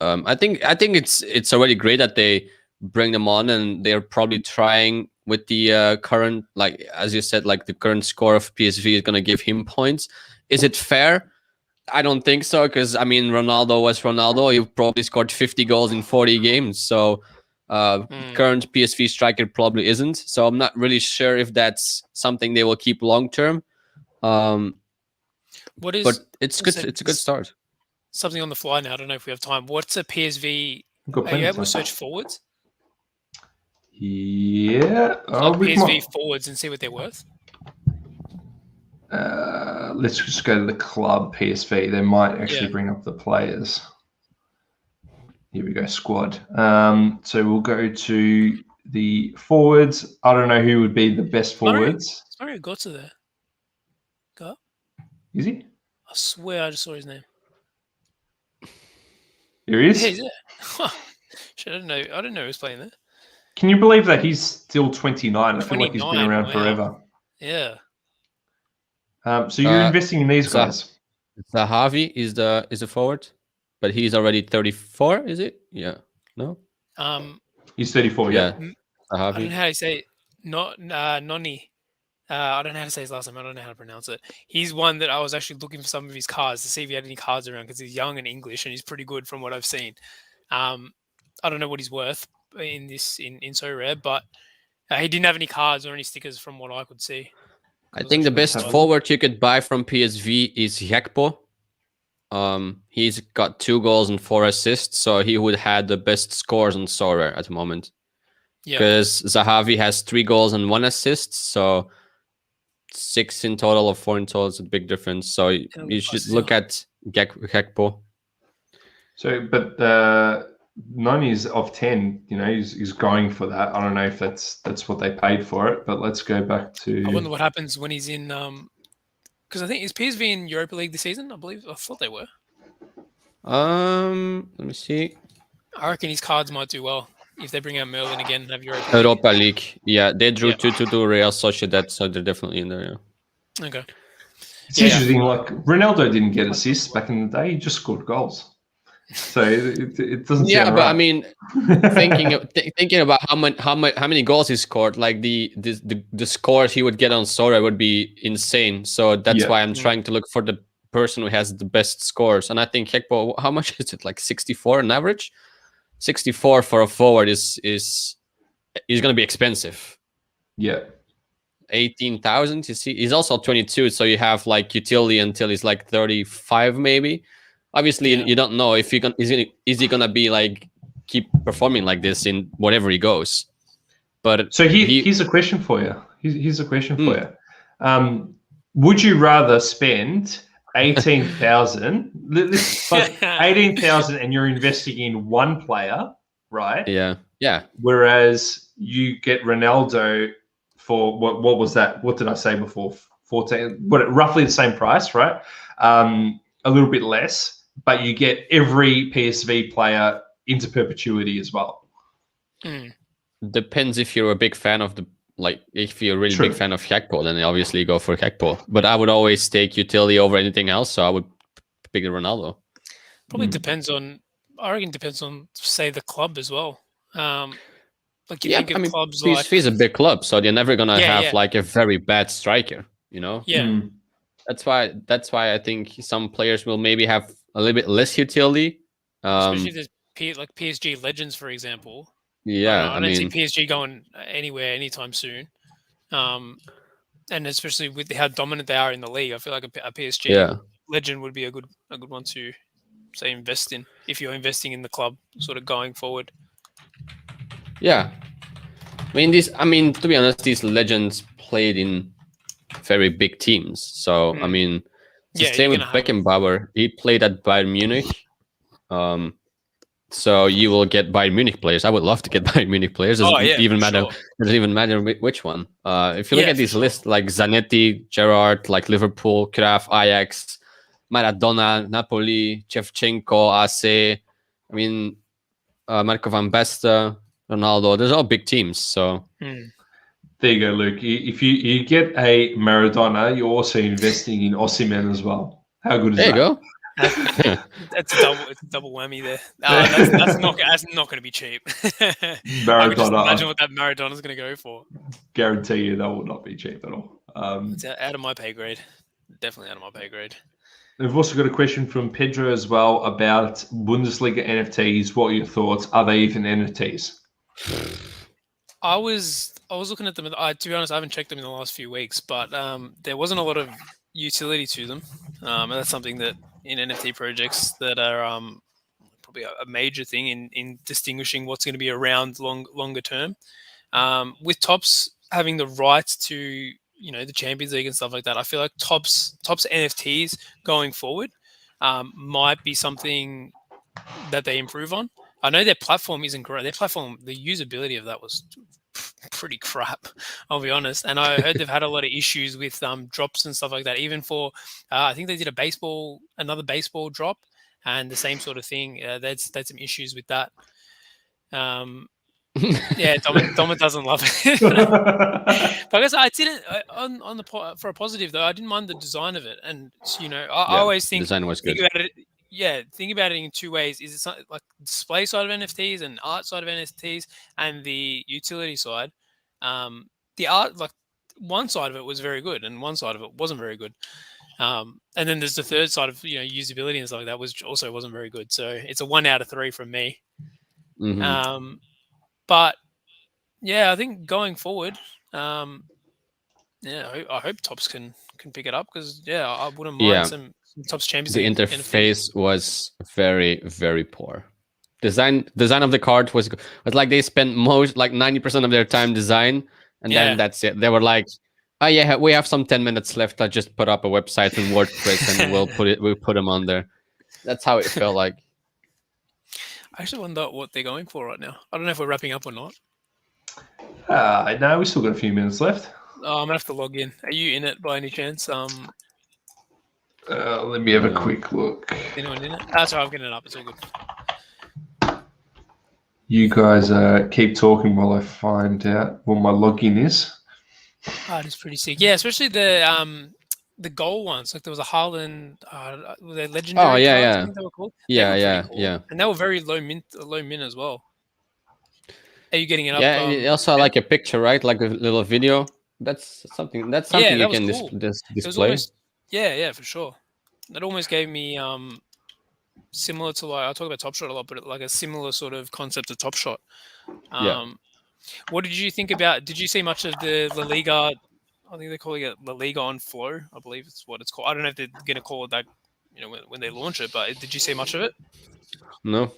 D: I think it's already great that they bring them on, and they're probably trying with the current, like as you said, like the current score of PSV is going to give him points. Is it fair? I don't think so, because I mean, Ronaldo was Ronaldo. He probably scored 50 goals in 40 games. So current PSV striker probably isn't. So I'm not really sure if that's something they will keep long term. But it's good. It's a good start.
C: Something on the fly now. I don't know if we have time. What's a PSV? Are you able to search forwards?
B: Yeah.
C: PSV forwards and see what they're worth.
B: Let's just go to the club PSV. They might actually bring up the players. Here we go, squad. So we'll go to the forwards. I don't know who would be the best forwards.
C: Mario Götze there. Go.
B: Is he?
C: I swear I just saw his name.
B: Here he is?
C: Yeah, he's there. Shit, I didn't know he was playing there.
B: Can you believe that he's still 29? I feel like he's been around forever.
C: Yeah.
B: So you're investing in these guys.
D: Zahavi is the forward, but he's already 34. Is it? Yeah. No.
B: He's 34. Yeah.
D: Zahavi.
C: I don't know how to say it. Noni. I don't know how to say his last name. I don't know how to pronounce it. He's one that I was actually looking for some of his cards to see if he had any cards around, because he's young and English and he's pretty good from what I've seen. I don't know what he's worth in Sorare, but he didn't have any cards or any stickers from what I could see.
D: I think the best forward you could buy from PSV is Gakpo. He's got 2 goals and 4 assists, so he would have the best scores on Sorare at the moment. Because Zahavi has 3 goals and 1 assist, so 6 in total or 4 in total is a big difference. So you should look at Gakpo.
B: So, but 9 is of 10. You know, he's going for that. I don't know if that's what they paid for it, but let's go back to.
C: I wonder what happens when he's in. Because I think is PSV in Europa League this season. I thought they were.
D: Let me see.
C: I reckon his cards might do well if they bring out Merlin again and have
D: Europa League. Yeah, they drew 2-2 Real Sociedad, so they're definitely in there. Yeah.
C: Okay.
B: It's interesting. Like Ronaldo didn't get assists back in the day; he just scored goals. So it doesn't.
D: Yeah,
B: sound
D: but
B: right.
D: I mean, thinking about how many goals he scored, like the scores he would get on Sorare would be insane. So that's why I'm trying to look for the person who has the best scores. And I think Hekpo, how much is it? Like 64 on average. 64 for a forward is going to be expensive.
B: Yeah.
D: 18,000. You see, he's also 22, so you have like utility until he's like 35, maybe. Obviously, you don't know if is he gonna be like keep performing like this in whatever he goes. But
B: so here's a question for you. Here's a question for you. Would you rather spend 18,000, 18,000, and you're investing in one player, right?
D: Yeah.
B: Whereas you get Ronaldo for what was that? What did I say before? 14. Roughly the same price, right? A little bit less. But you get every PSV player into perpetuity as well.
D: Depends if you're a big fan of if you're a really big fan of Hekpo, then obviously go for Hekpo. But I would always take utility over anything else, so I would pick Ronaldo.
C: Probably depends on. I reckon depends on, say, the club as well. Like you think of clubs like
D: PSV is a big club, so they're never gonna have like a very bad striker. You know.
C: Yeah.
D: That's why I think some players will maybe have a little bit less utility.
C: Especially there's like PSG legends, for example.
D: Yeah,
C: I don't see PSG going anywhere anytime soon. And especially with how dominant they are in the league, I feel like a PSG legend would be a good one to say invest in if you're investing in the club, sort of going forward.
D: Yeah, I mean, to be honest, these legends played in very big teams. So I mean, it's the same with Beckenbauer. He played at Bayern Munich. So you will get Bayern Munich players. I would love to get Bayern Munich players. Doesn't even matter which one. If you look at these lists, like Zanetti, Gerrard, like Liverpool, Cruyff, Ajax, Maradona, Napoli, Shevchenko, AC. I mean, Marco van Basten, Ronaldo. There's all big teams. So.
B: There you go, Luke. If you get a Maradona, you're also investing in Osimhen as well. How good is that?
D: There you go.
C: It's a double whammy there. That's not going to be cheap.
B: Maradona.
C: I can just imagine what that Maradona is going to go for.
B: Guarantee you that will not be cheap at all.
C: It's out of my pay grade. Definitely out of my pay grade.
B: We've also got a question from Pedro as well about Bundesliga NFTs. What are your thoughts? Are they even NFTs?
C: I was looking at them. To be honest, I haven't checked them in the last few weeks, but there wasn't a lot of utility to them, and that's something that in NFT projects that are probably a major thing in distinguishing what's going to be around longer term. With Topps having the rights to the Champions League and stuff like that, I feel like Topps NFTs going forward might be something that they improve on. I know their platform isn't great. Their platform, the usability of that was pretty crap, I'll be honest. And I heard they've had a lot of issues with drops and stuff like that. Even for, I think they did another baseball drop, and the same sort of thing. They had some issues with that. Yeah, Dom doesn't love it. But I guess I didn't for a positive though. I didn't mind the design of it, and I always think
D: design was good.
C: Think about it in two ways. Is it something like display side of NFTs and art side of NFTs and the utility side? The art, like one side of it was very good and one side of it wasn't very good. And then there's the third side of usability and stuff like that wasn't very good. So it's a 1 out of 3 from me.
D: Mm-hmm.
C: But yeah, I think going forward, I hope Topps can pick it up because I wouldn't mind some Topps Champions League.
D: The interface was very, very poor. Design of the card was like they spent 90% of their time design, and then that's it. They were like, "Oh yeah, we have some 10 minutes left. Let's just put up a website in WordPress and we'll put them on there." That's how it felt like.
C: I actually wonder what they're going for right now. I don't know if we're wrapping up or not.
B: No, we still got a few minutes left.
C: Oh, I'm gonna have to log in. Are you in it by any chance?
B: Let me have a quick look.
C: Anyone in it? That's right. I'm getting it up. It's all good.
B: You guys keep talking while I find out what my login is.
C: Oh, it is pretty sick. Yeah, especially the goal ones. Like there was a Haaland, the legendary.
D: Oh yeah,
C: cards,
D: yeah.
C: I think they were called.
D: Yeah,
C: They were
D: yeah,
C: pretty cool.
D: yeah.
C: And they were very low min as well. Are you getting it up?
D: Yeah, and it also like a picture, right? Like a little video. That's something. That's something
C: Yeah,
D: you
C: that
D: can
C: was cool. It was
D: display.
C: almost, yeah, for sure. That almost gave me similar to like I talk about Top Shot a lot, but like a similar sort of concept of Top Shot.
D: Yeah.
C: What did you think about? Did you see much of the La Liga? I think they're calling it La Liga on Flow. I believe it's what it's called. I don't know if they're going to call it that, when they launch it. But did you see much of it?
D: No,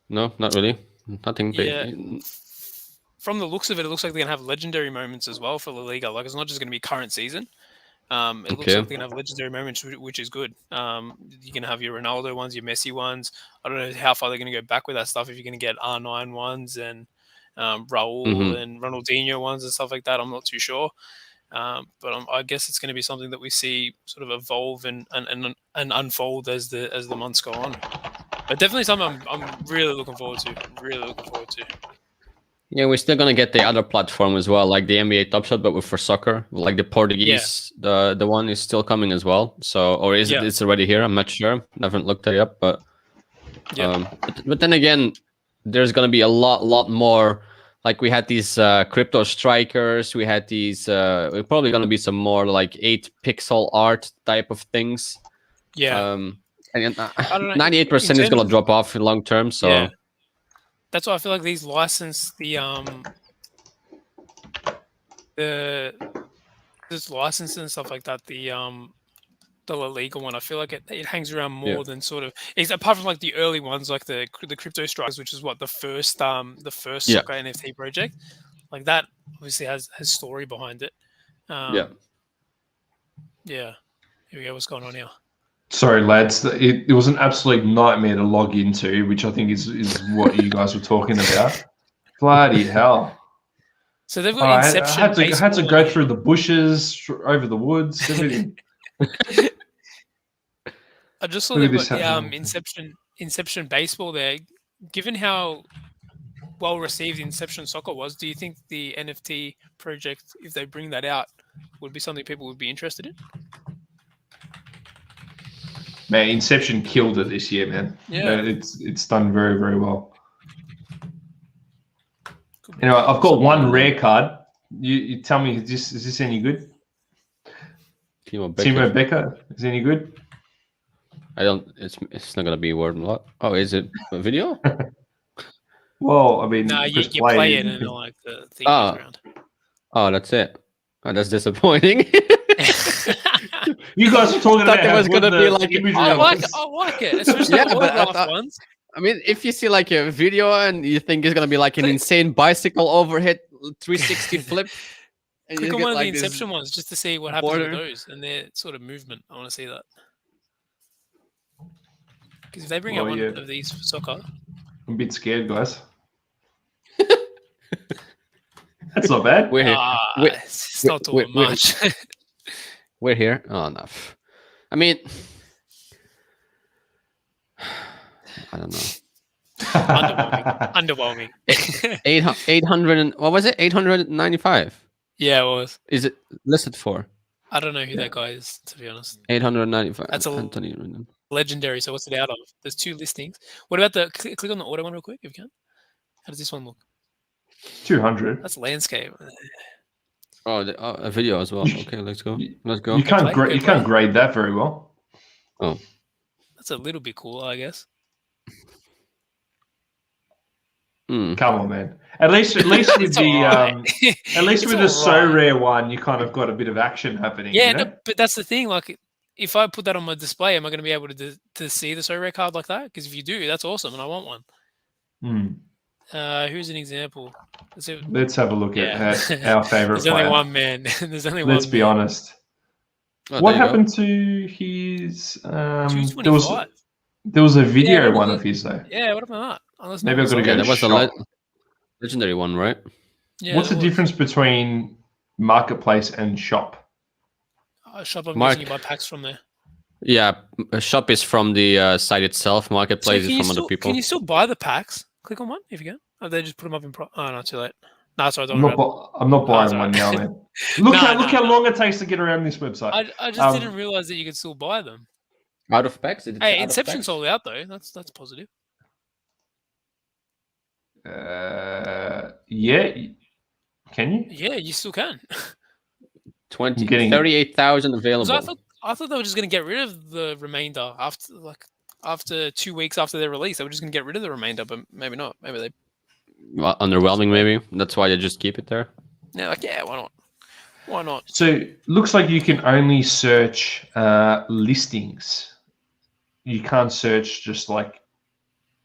D: not really. Nothing big.
C: Yeah. From the looks of it, it looks like they're going to have legendary moments as well for La Liga. Like it's not just going to be current season. It looks like they're going to have legendary moments, which is good. You're going to have your Ronaldo ones, your Messi ones. I don't know how far they're going to go back with that stuff. If you're going to get R9 ones and Raul and Ronaldinho ones and stuff like that, I'm not too sure. But I guess it's going to be something that we see sort of evolve and unfold as the months go on. But definitely something I'm really looking forward to.
D: Yeah, we're still gonna get the other platform as well, like the NBA Top Shot, but for soccer. Like the Portuguese, the one is still coming as well. So, or is it? It's already here. I'm not sure. I haven't looked it up, but but then again, there's gonna be a lot more. Like we had these crypto strikers. We had these. We're probably gonna be some more like 8-pixel art type of things.
C: Yeah.
D: And 98% is gonna drop off in long term. So.
C: Yeah. That's why I feel like these license this license and stuff like that. The La Liga one, I feel like it hangs around more than sort of. Apart from like the early ones, like the crypto strikers, which is what the first soccer NFT project, like that obviously has story behind it. Yeah. Here we go. What's going on here?
B: Sorry, lads. It was an absolute nightmare to log into, which I think is what you guys were talking about. Bloody hell.
C: So they've got Inception.
B: I had to go through the bushes, over the woods, everything.
C: I just saw they've got Inception Baseball there. Given how well received Inception Soccer was, do you think the NFT project, if they bring that out, would be something people would be interested in?
B: Man, Inception killed it this year, man.
C: Yeah,
B: it's done very, very well. I've got one rare card. You tell me, is this any good? Timo Becker is any good?
D: I don't. It's not gonna be worth a lot. Oh, is it a video?
B: Well, I mean,
C: no, you play it and like the thing goes around.
D: Oh, that's it. Oh, that's disappointing.
B: You guys were talking about
D: it was gonna be like.
C: I like it, especially the autograph ones.
D: I mean, if you see like a video and you think it's gonna be like an insane bicycle overhead 360 flip, and
C: click on one of
D: like
C: the Inception ones just to see what happens with those and their sort of movement. I want to see that. Because if they bring out one of these for soccer,
B: I'm a bit scared, guys. That's not bad.
D: We're here.
C: It's not doing much.
D: We're here. Oh no. I mean, I don't know.
C: Underwhelming.
D: 800 and what was it? 895.
C: Yeah, it was.
D: Is it listed for?
C: I don't know who that guy is, to be honest.
D: 895.
C: That's a legendary. So what's it out of? There's 2 listings. What about the click on the auto one real quick if you can? How does this one look?
B: 200.
C: That's landscape.
D: Oh, a video as well. Okay, let's go.
B: You can't grade that very well.
D: Oh,
C: that's a little bit cool, I guess.
B: Come on, man. At least with the at least with the So Rare one, you kind of got a bit of action happening.
C: Yeah, no, but that's the thing. Like, if I put that on my display, am I going to be able to see the So Rare card like that? Because if you do, that's awesome, and I want one. Who's an example?
B: Let's have a look at our favorite
C: There's only one man. There's only one.
B: Let's be honest. What happened to his? There was a video one of his though.
C: Yeah, what about that? Unless
B: Maybe I've got to go
D: Yeah,
B: to
D: that was the
B: shop.
D: legendary one, right?
C: Yeah,
B: What's the
C: there was.
B: difference between marketplace and shop?
C: Shop, I'm
D: Mark-
C: guessing you buy packs from there.
D: Yeah, a shop is from the site itself. Marketplace is from other people.
C: Can you still buy the packs? Click on one if you can. Oh, they just put them up in oh, no, too late. No, sorry,
B: I'm not buying
C: sorry.
B: one now, man. Look
C: No,
B: how long it takes to get around this website.
C: I just didn't realize that you could still buy them.
D: Out of packs?
C: Hey, Inception sold out though. That's positive.
B: Yeah. Can you?
C: Yeah, you still can.
D: 38,000 available.
C: I thought they were just going to get rid of the remainder after 2 weeks after their release. They were just going to get rid of the remainder, but maybe not. Maybe they.
D: Well, underwhelming, maybe. That's why they just keep it there.
C: Yeah, why not? Why not?
B: So looks like you can only search listings. You can't search just like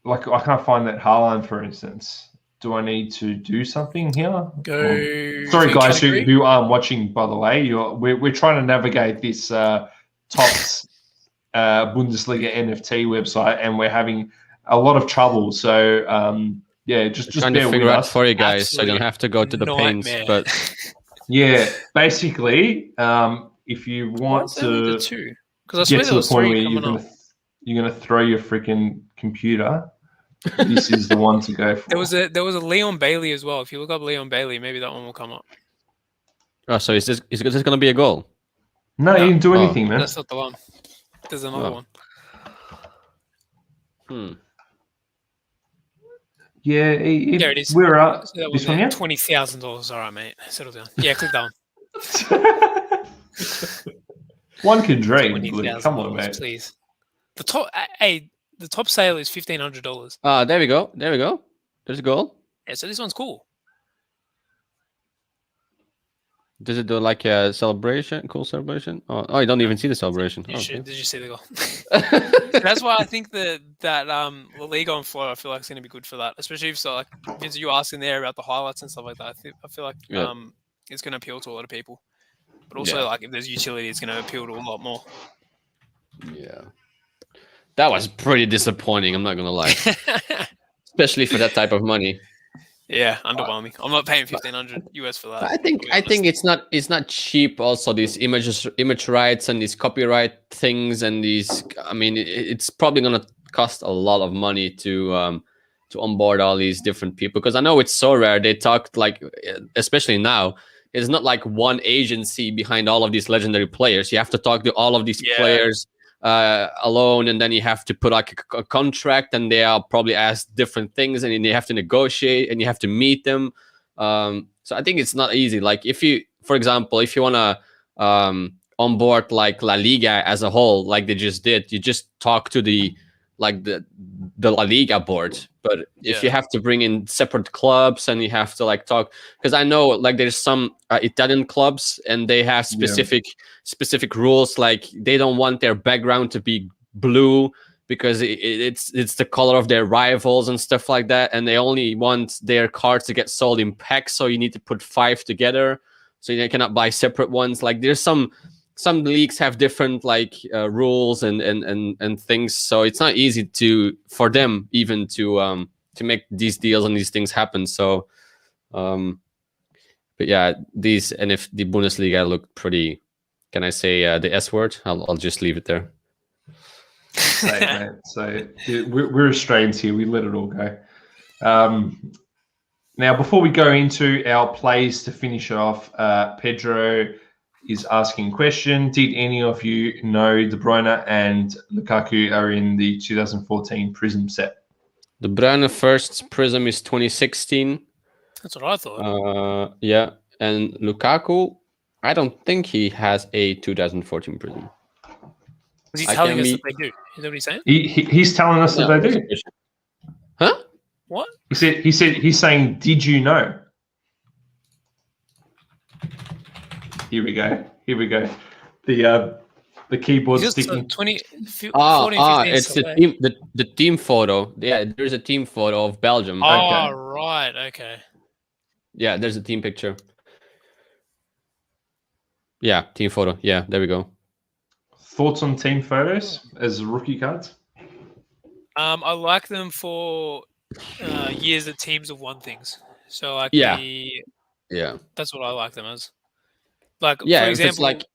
B: I can't find that Haaland, for instance. Do I need to do something here?
C: Go.
B: Sorry, guys who aren't watching, by the way. We're trying to navigate this Topps Bundesliga NFT website, and we're having a lot of trouble. So yeah, just
D: trying
B: bear
D: to figure
B: with
D: out
B: us.
D: for you guys, so you don't have to go to the pains. But
B: yeah, basically, if you want to
C: because I
B: get
C: swear
B: to
C: there was
B: the point where
C: three
B: you're gonna throw your freaking computer, this is the one to go for.
C: There was a Leon Bailey as well. If you look up Leon Bailey, maybe that one will come up.
D: oh, so is this going to be a goal?
B: No, you didn't do anything, man.
C: That's not the one. There's another one.
B: Yeah,
C: there it is.
B: We're up.
C: So
B: This one, yeah.
C: $20,000. All right, mate. Settle down. Yeah, click that one.
B: One could dream. Come on, mate.
C: Please. The top sale is $1,500.
D: There we go. There's a goal.
C: Yeah, so this one's cool.
D: Does it do like a celebration? Cool celebration? Oh, you don't even see the celebration.
C: Did you see the goal? That's why I think that La Liga on Flow, I feel like it's going to be good for that, especially if Vince, you asking there about the highlights and stuff like that. I feel like it's going to appeal to a lot of people, but also like if there's utility, it's going to appeal to a lot more.
D: Yeah, that was pretty disappointing. I'm not going to lie, especially for that type of money.
C: Yeah, underwhelming. I'm not paying $1,500 US for that.
D: I think it's not cheap. Also, these image rights and these copyright things and these. I mean, it's probably gonna cost a lot of money to onboard all these different people, because I know it's so rare. They talked like, especially now, it's not like one agency behind all of these legendary players. You have to talk to all of these players alone, and then you have to put like a contract, and they are probably asked different things, and then you have to negotiate, and you have to meet them. So I think it's not easy. Like if you, for example, if you want to onboard like La Liga as a whole, like they just did, you just talk to the La Liga board. But if you have to bring in separate clubs, and you have to like talk, because I know like there's some Italian clubs, and they have specific rules, like they don't want their background to be blue because it's the color of their rivals and stuff like that, and they only want their cards to get sold in packs, so you need to put 5 together, so you cannot buy separate ones. Like there's some leagues have different like rules and things, so it's not easy for them even to make these deals and these things happen. So but yeah, these, and if the Bundesliga look pretty, can I say the S word? I'll just leave it there.
B: Same, mate. So we're Australians here. We let it all go. Now, before we go into our plays to finish off, Pedro is asking a question. Did any of you know De Bruyne and Lukaku are in the 2014 Prism set?
D: De Bruyne first Prism is 2016.
C: That's what I thought.
D: Yeah, and Lukaku, I don't think he has a 2014 Prism.
C: Is he telling us that they do? Is that what he's saying?
B: He's telling us that they do.
D: Huh?
C: What?
B: He's saying, did you know? Here we go. The keyboard sticking.
C: 14,
D: it's the team photo. Yeah, there's a team photo of Belgium.
C: Oh, right. Okay.
D: Yeah, there's a team picture. Yeah, team photo. Yeah, there we go.
B: Thoughts on team photos as rookie cards?
C: I like them for years that teams have won things. So like
D: Yeah.
C: yeah, that's what I like them as. Like
D: Yeah,
C: for
D: if it's
C: example,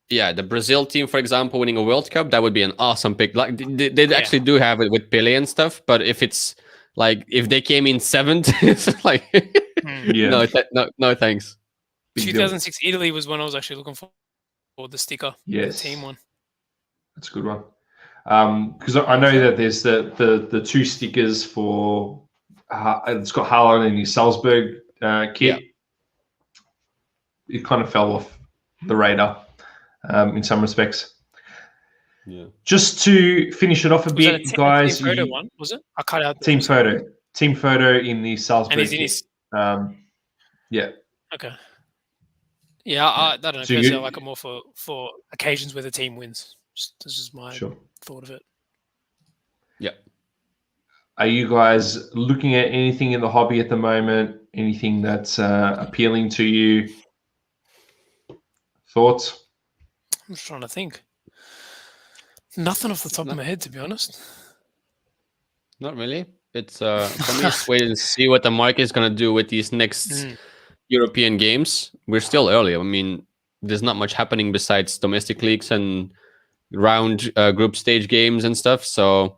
D: the Brazil team, for example, winning a World Cup, that would be an awesome pick. Like they
C: Yeah.
D: actually do have it with Pele and stuff, but if it's like if they came in seventh, it's like
B: Yeah.
D: no thanks.
B: Big deal.
C: 2006 Italy was when I was actually looking for the sticker, the
B: Yes.
C: team one.
B: That's a good one. Because I know that there's the two stickers for it's got Haaland and his Salzburg kit.
D: Yeah.
B: It kind of fell off the radar in some respects.
D: Yeah.
B: Just to finish it off a bit, guys.
C: Team photo one, was it? I cut out the
B: team photo in the Salzburg
C: and he's in
B: kit.
C: his...
B: Yeah.
C: Okay. Yeah, I don't know.
B: So
C: Personally, I like it more for occasions where the team wins. This is my thought of it.
D: Yeah.
B: Are you guys looking at anything in the hobby at the moment? Anything that's appealing to you? Thoughts?
C: I'm just trying to think. Nothing off the top of my head, to be honest.
D: Not really. It's for me, it's wait and see what the market is gonna do with these next European games. We're still early. I mean, there's not much happening besides domestic leagues and round group stage games and stuff. So,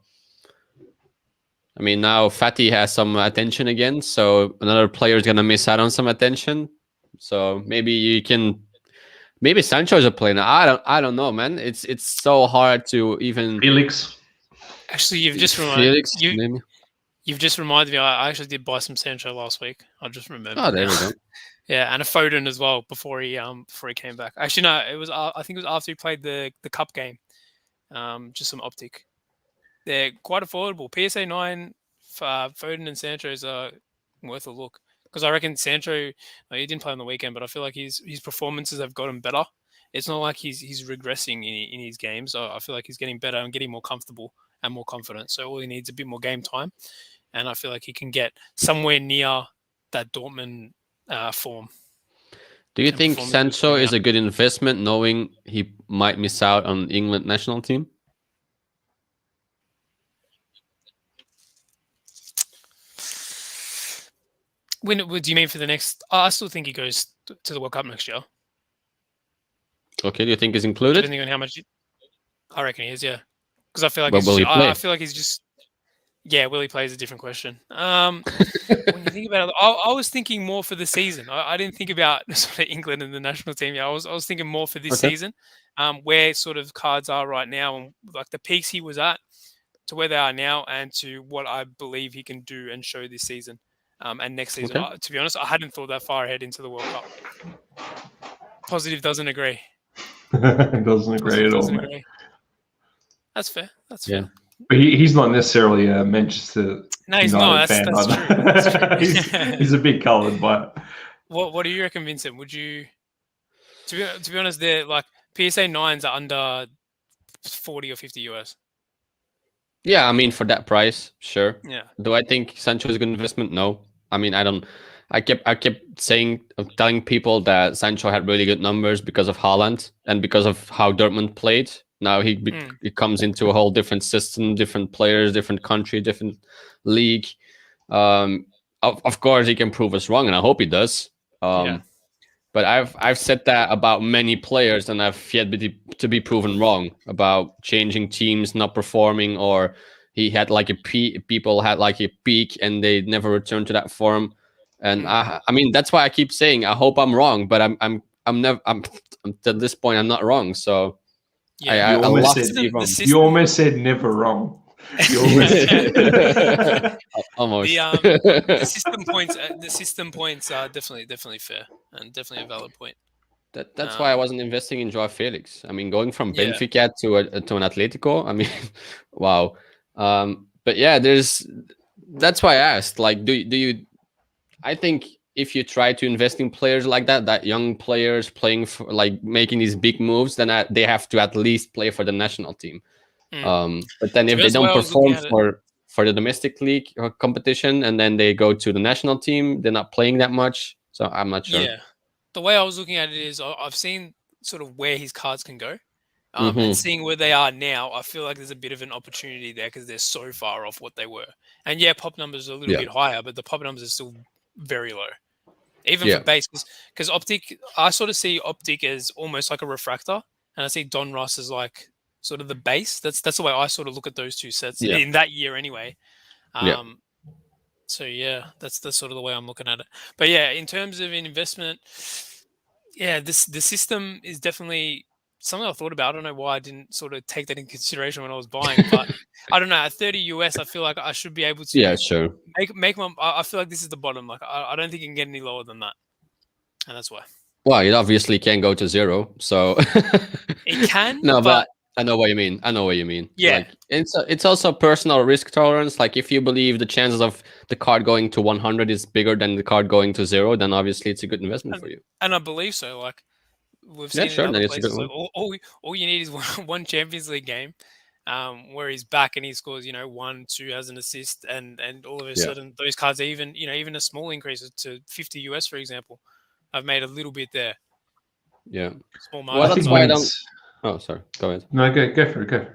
D: I mean, now Fatty has some attention again. So another player is gonna miss out on some attention. So maybe Sancho is a player now. I don't know, man. It's so hard to even.
B: Felix.
C: Actually, you've just reminded you've just reminded me. I actually did buy some Sancho last week. I just remembered.
D: Oh, there we go.
C: Yeah, and a Foden as well before he came back. Actually, no, it was I think it was after he played the cup game. Just some optic. They're quite affordable. PSA 9, Foden and Sancho's are worth a look. Because I reckon Sancho, he didn't play on the weekend, but I feel like his performances have gotten better. It's not like he's regressing in his games. I feel like he's getting better and getting more comfortable and more confident. So all he needs is a bit more game time. And I feel like he can get somewhere near that Dortmund form.
D: Do you think Sancho is a good investment knowing he might miss out on England national team?
C: When do you mean for the next? I still think he goes to the World Cup next year.
D: Okay, do you think he's included?
C: Depending on how much, I reckon he is. Yeah, because I feel like
D: will he play?
C: I feel like he's just. Yeah, will he play is a different question. When you think about it, I was thinking more for the season. I didn't think about sort of England and the national team. Yeah, I was thinking more for this season, where sort of cards are right now and like the peaks he was at to where they are now and to what I believe he can do and show this season. And next season, to be honest, I hadn't thought that far ahead into the World Cup. Positive doesn't agree.
B: Doesn't agree at all, mate.
C: That's fair. That's fair.
B: But he's not necessarily a Manchester United fan.
C: That's true.
B: He's a bit coloured, but
C: what do you reckon, Vincent? Would you, to be honest, they're like PSA 9s are under 40 or 50 US.
D: Yeah, I mean for that price, sure.
C: Yeah.
D: Do I think Sancho is a good investment? No. I mean, I don't. I kept telling people that Sancho had really good numbers because of Haaland and because of how Dortmund played. Now he comes into a whole different system, different players, different country, different league. Of course, he can prove us wrong, and I hope he does. But I've said that about many players, and I've yet to be proven wrong about changing teams, not performing, or he had like people had like a peak and they never returned to that form. And I mean that's why I keep saying I hope I'm wrong, but I'm at this point I'm not wrong. So
C: yeah,
B: you almost said never wrong. You
D: almost.
C: The system points are definitely fair and definitely a valid point.
D: That's why I wasn't investing in Joao Felix. I mean, going from Benfica to an Atletico. I mean, wow. But yeah, that's why I asked. Like, do you? I think if you try to invest in players like that young players playing for, like making these big moves, then they have to at least play for the national team. But then if they don't perform for the domestic league or competition, and then they go to the national team, they're not playing that much. So I'm not sure.
C: Yeah, the way I was looking at it is I've seen sort of where his cards can go, And seeing where they are now, I feel like there's a bit of an opportunity there because they're so far off what they were. And yeah, pop numbers are a little bit higher, but the pop numbers are still very low. Even for base, because Optic, I sort of see Optic as almost like a refractor, and I see Don Ross as like sort of the base. That's the way I sort of look at those two sets in that year anyway. So yeah, that's sort of the way I'm looking at it. But yeah, in terms of an investment, yeah, the system is definitely something I thought about. I don't know why I didn't sort of take that in consideration when I was buying, but I don't know. At 30 US, I feel like I should be able to make my. I feel like this is the bottom. Like I don't think it can get any lower than that, and that's why.
D: Well, it obviously can go to 0, so
C: it can.
D: No, but I know what you mean. Yeah, like, it's also personal risk tolerance. Like if you believe the chances of the card going to 100 is bigger than the card going to 0, then obviously it's a good investment for you.
C: And I believe so. Like we've seen in other places, like, all you need is one Champions League game, where he's back and he scores 1, 2 as an assist, and all of a sudden those cards are even a small increase to 50 US, for example. I've made a little bit there.
D: Yeah.
C: Small margin.
D: Well, that's why I don't. Oh, sorry. Go ahead.
B: No, go for it. Go.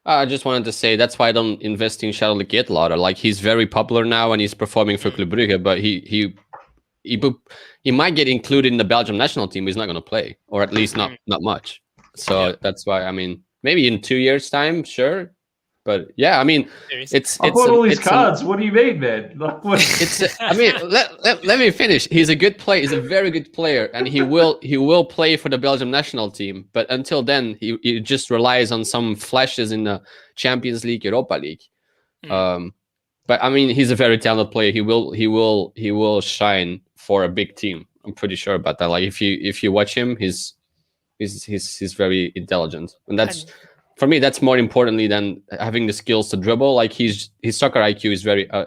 D: I just wanted to say that's why I don't invest in Charles Leclerc a lot. Like he's very popular now and he's performing for Club Brugge, but he might get included in the Belgium national team. He's not going to play, or at least not much. So that's why. I mean, maybe in 2 years' time, sure. But yeah, I mean, it's.
B: I bought all these cards. What do you mean, man?
D: I mean, let me finish. He's a good player. He's a very good player, and he will play for the Belgium national team. But until then, he just relies on some flashes in the Champions League, Europa League. But I mean, he's a very talented player. He will shine for a big team. I'm pretty sure about that. Like if you watch him, he's very intelligent, and that's. For me, that's more importantly than having the skills to dribble. Like his soccer IQ is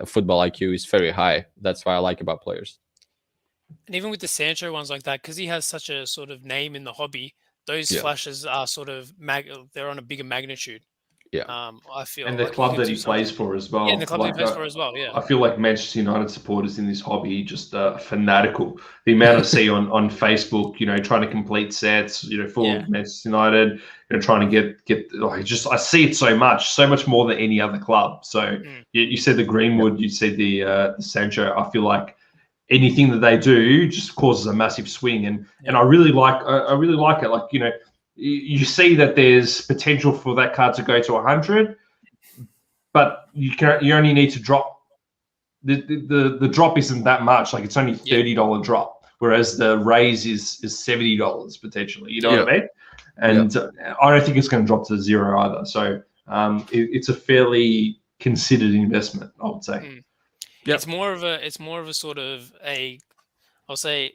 D: football IQ is very high. That's what I like about players.
C: And even with the Sancho ones like that, because he has such a sort of name in the hobby, those flashes are sort of they're on a bigger magnitude.
D: Yeah,
C: I feel.
B: And the club that he plays for as well.
C: Yeah, and the club he plays for as well. Yeah,
B: I feel like Manchester United supporters in this hobby just fanatical. The amount I see on Facebook, trying to complete sets, for Manchester United, trying to get. I see it so much more than any other club. So you said the Greenwood, you said the Sancho. I feel like anything that they do just causes a massive swing, and I really like it. Like you see that there's potential for that card to go to 100, but you only need to drop the drop isn't that much. Like it's only $30 drop, whereas the raise is $70 potentially. You know what I mean? And I don't think it's going to drop to 0 either. So it's a fairly considered investment, I would say.
C: It's more of a sort of I'll say,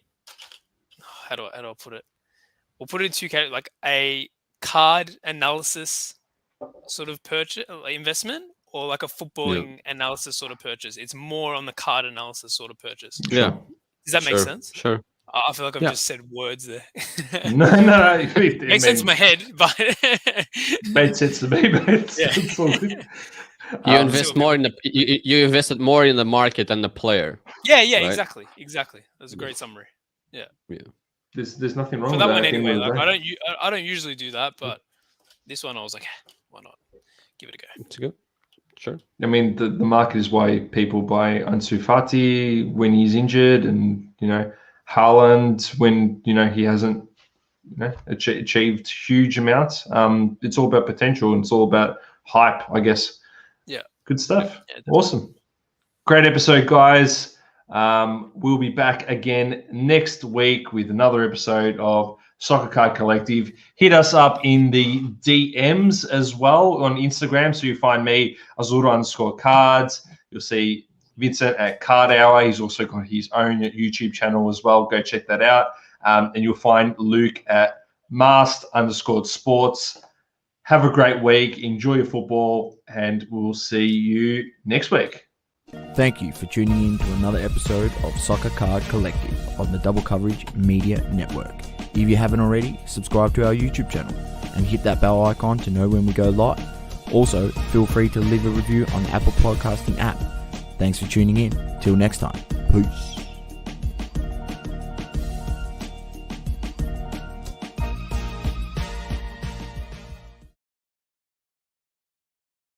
C: how do I put it? We'll put it in 2 categories, like a card analysis sort of purchase investment, or like a footballing analysis sort of purchase. It's more on the card analysis sort of purchase.
D: Yeah.
C: Does that make sense?
D: Sure.
C: I feel like I've just said words there.
B: No. It
C: makes sense in my head, but
B: made sense to me, mate.
D: You invest more in you invested more in the market than the player.
C: Yeah, right? Exactly. That's a great summary. Yeah.
B: There's nothing wrong
C: with
B: that
C: one anyway. Like I don't usually do that, but this one I was like, why not? Give it a go.
D: It's good. Sure.
B: I mean, the market is why people buy Ansu Fati when he's injured, and Haaland when he hasn't achieved huge amounts. It's all about potential, and it's all about hype, I guess.
C: Yeah.
B: Good stuff. Yeah, awesome. Great episode, guys. We'll be back again next week with another episode of Soccer Card Collective. Hit us up in the DMs as well on Instagram. So you find me, Azzurro_cards. You'll see Vincent at Cardhour. He's also got his own YouTube channel as well. Go check that out. And you'll find Luke at Mast_sports. Have a great week. Enjoy your football, and we'll see you next week.
E: Thank you for tuning in to another episode of Soccer Card Collective on the Double Coverage Media Network. If you haven't already, subscribe to our YouTube channel and hit that bell icon to know when we go live. Also, feel free to leave a review on the Apple Podcasting app. Thanks for tuning in. Till next time. Peace.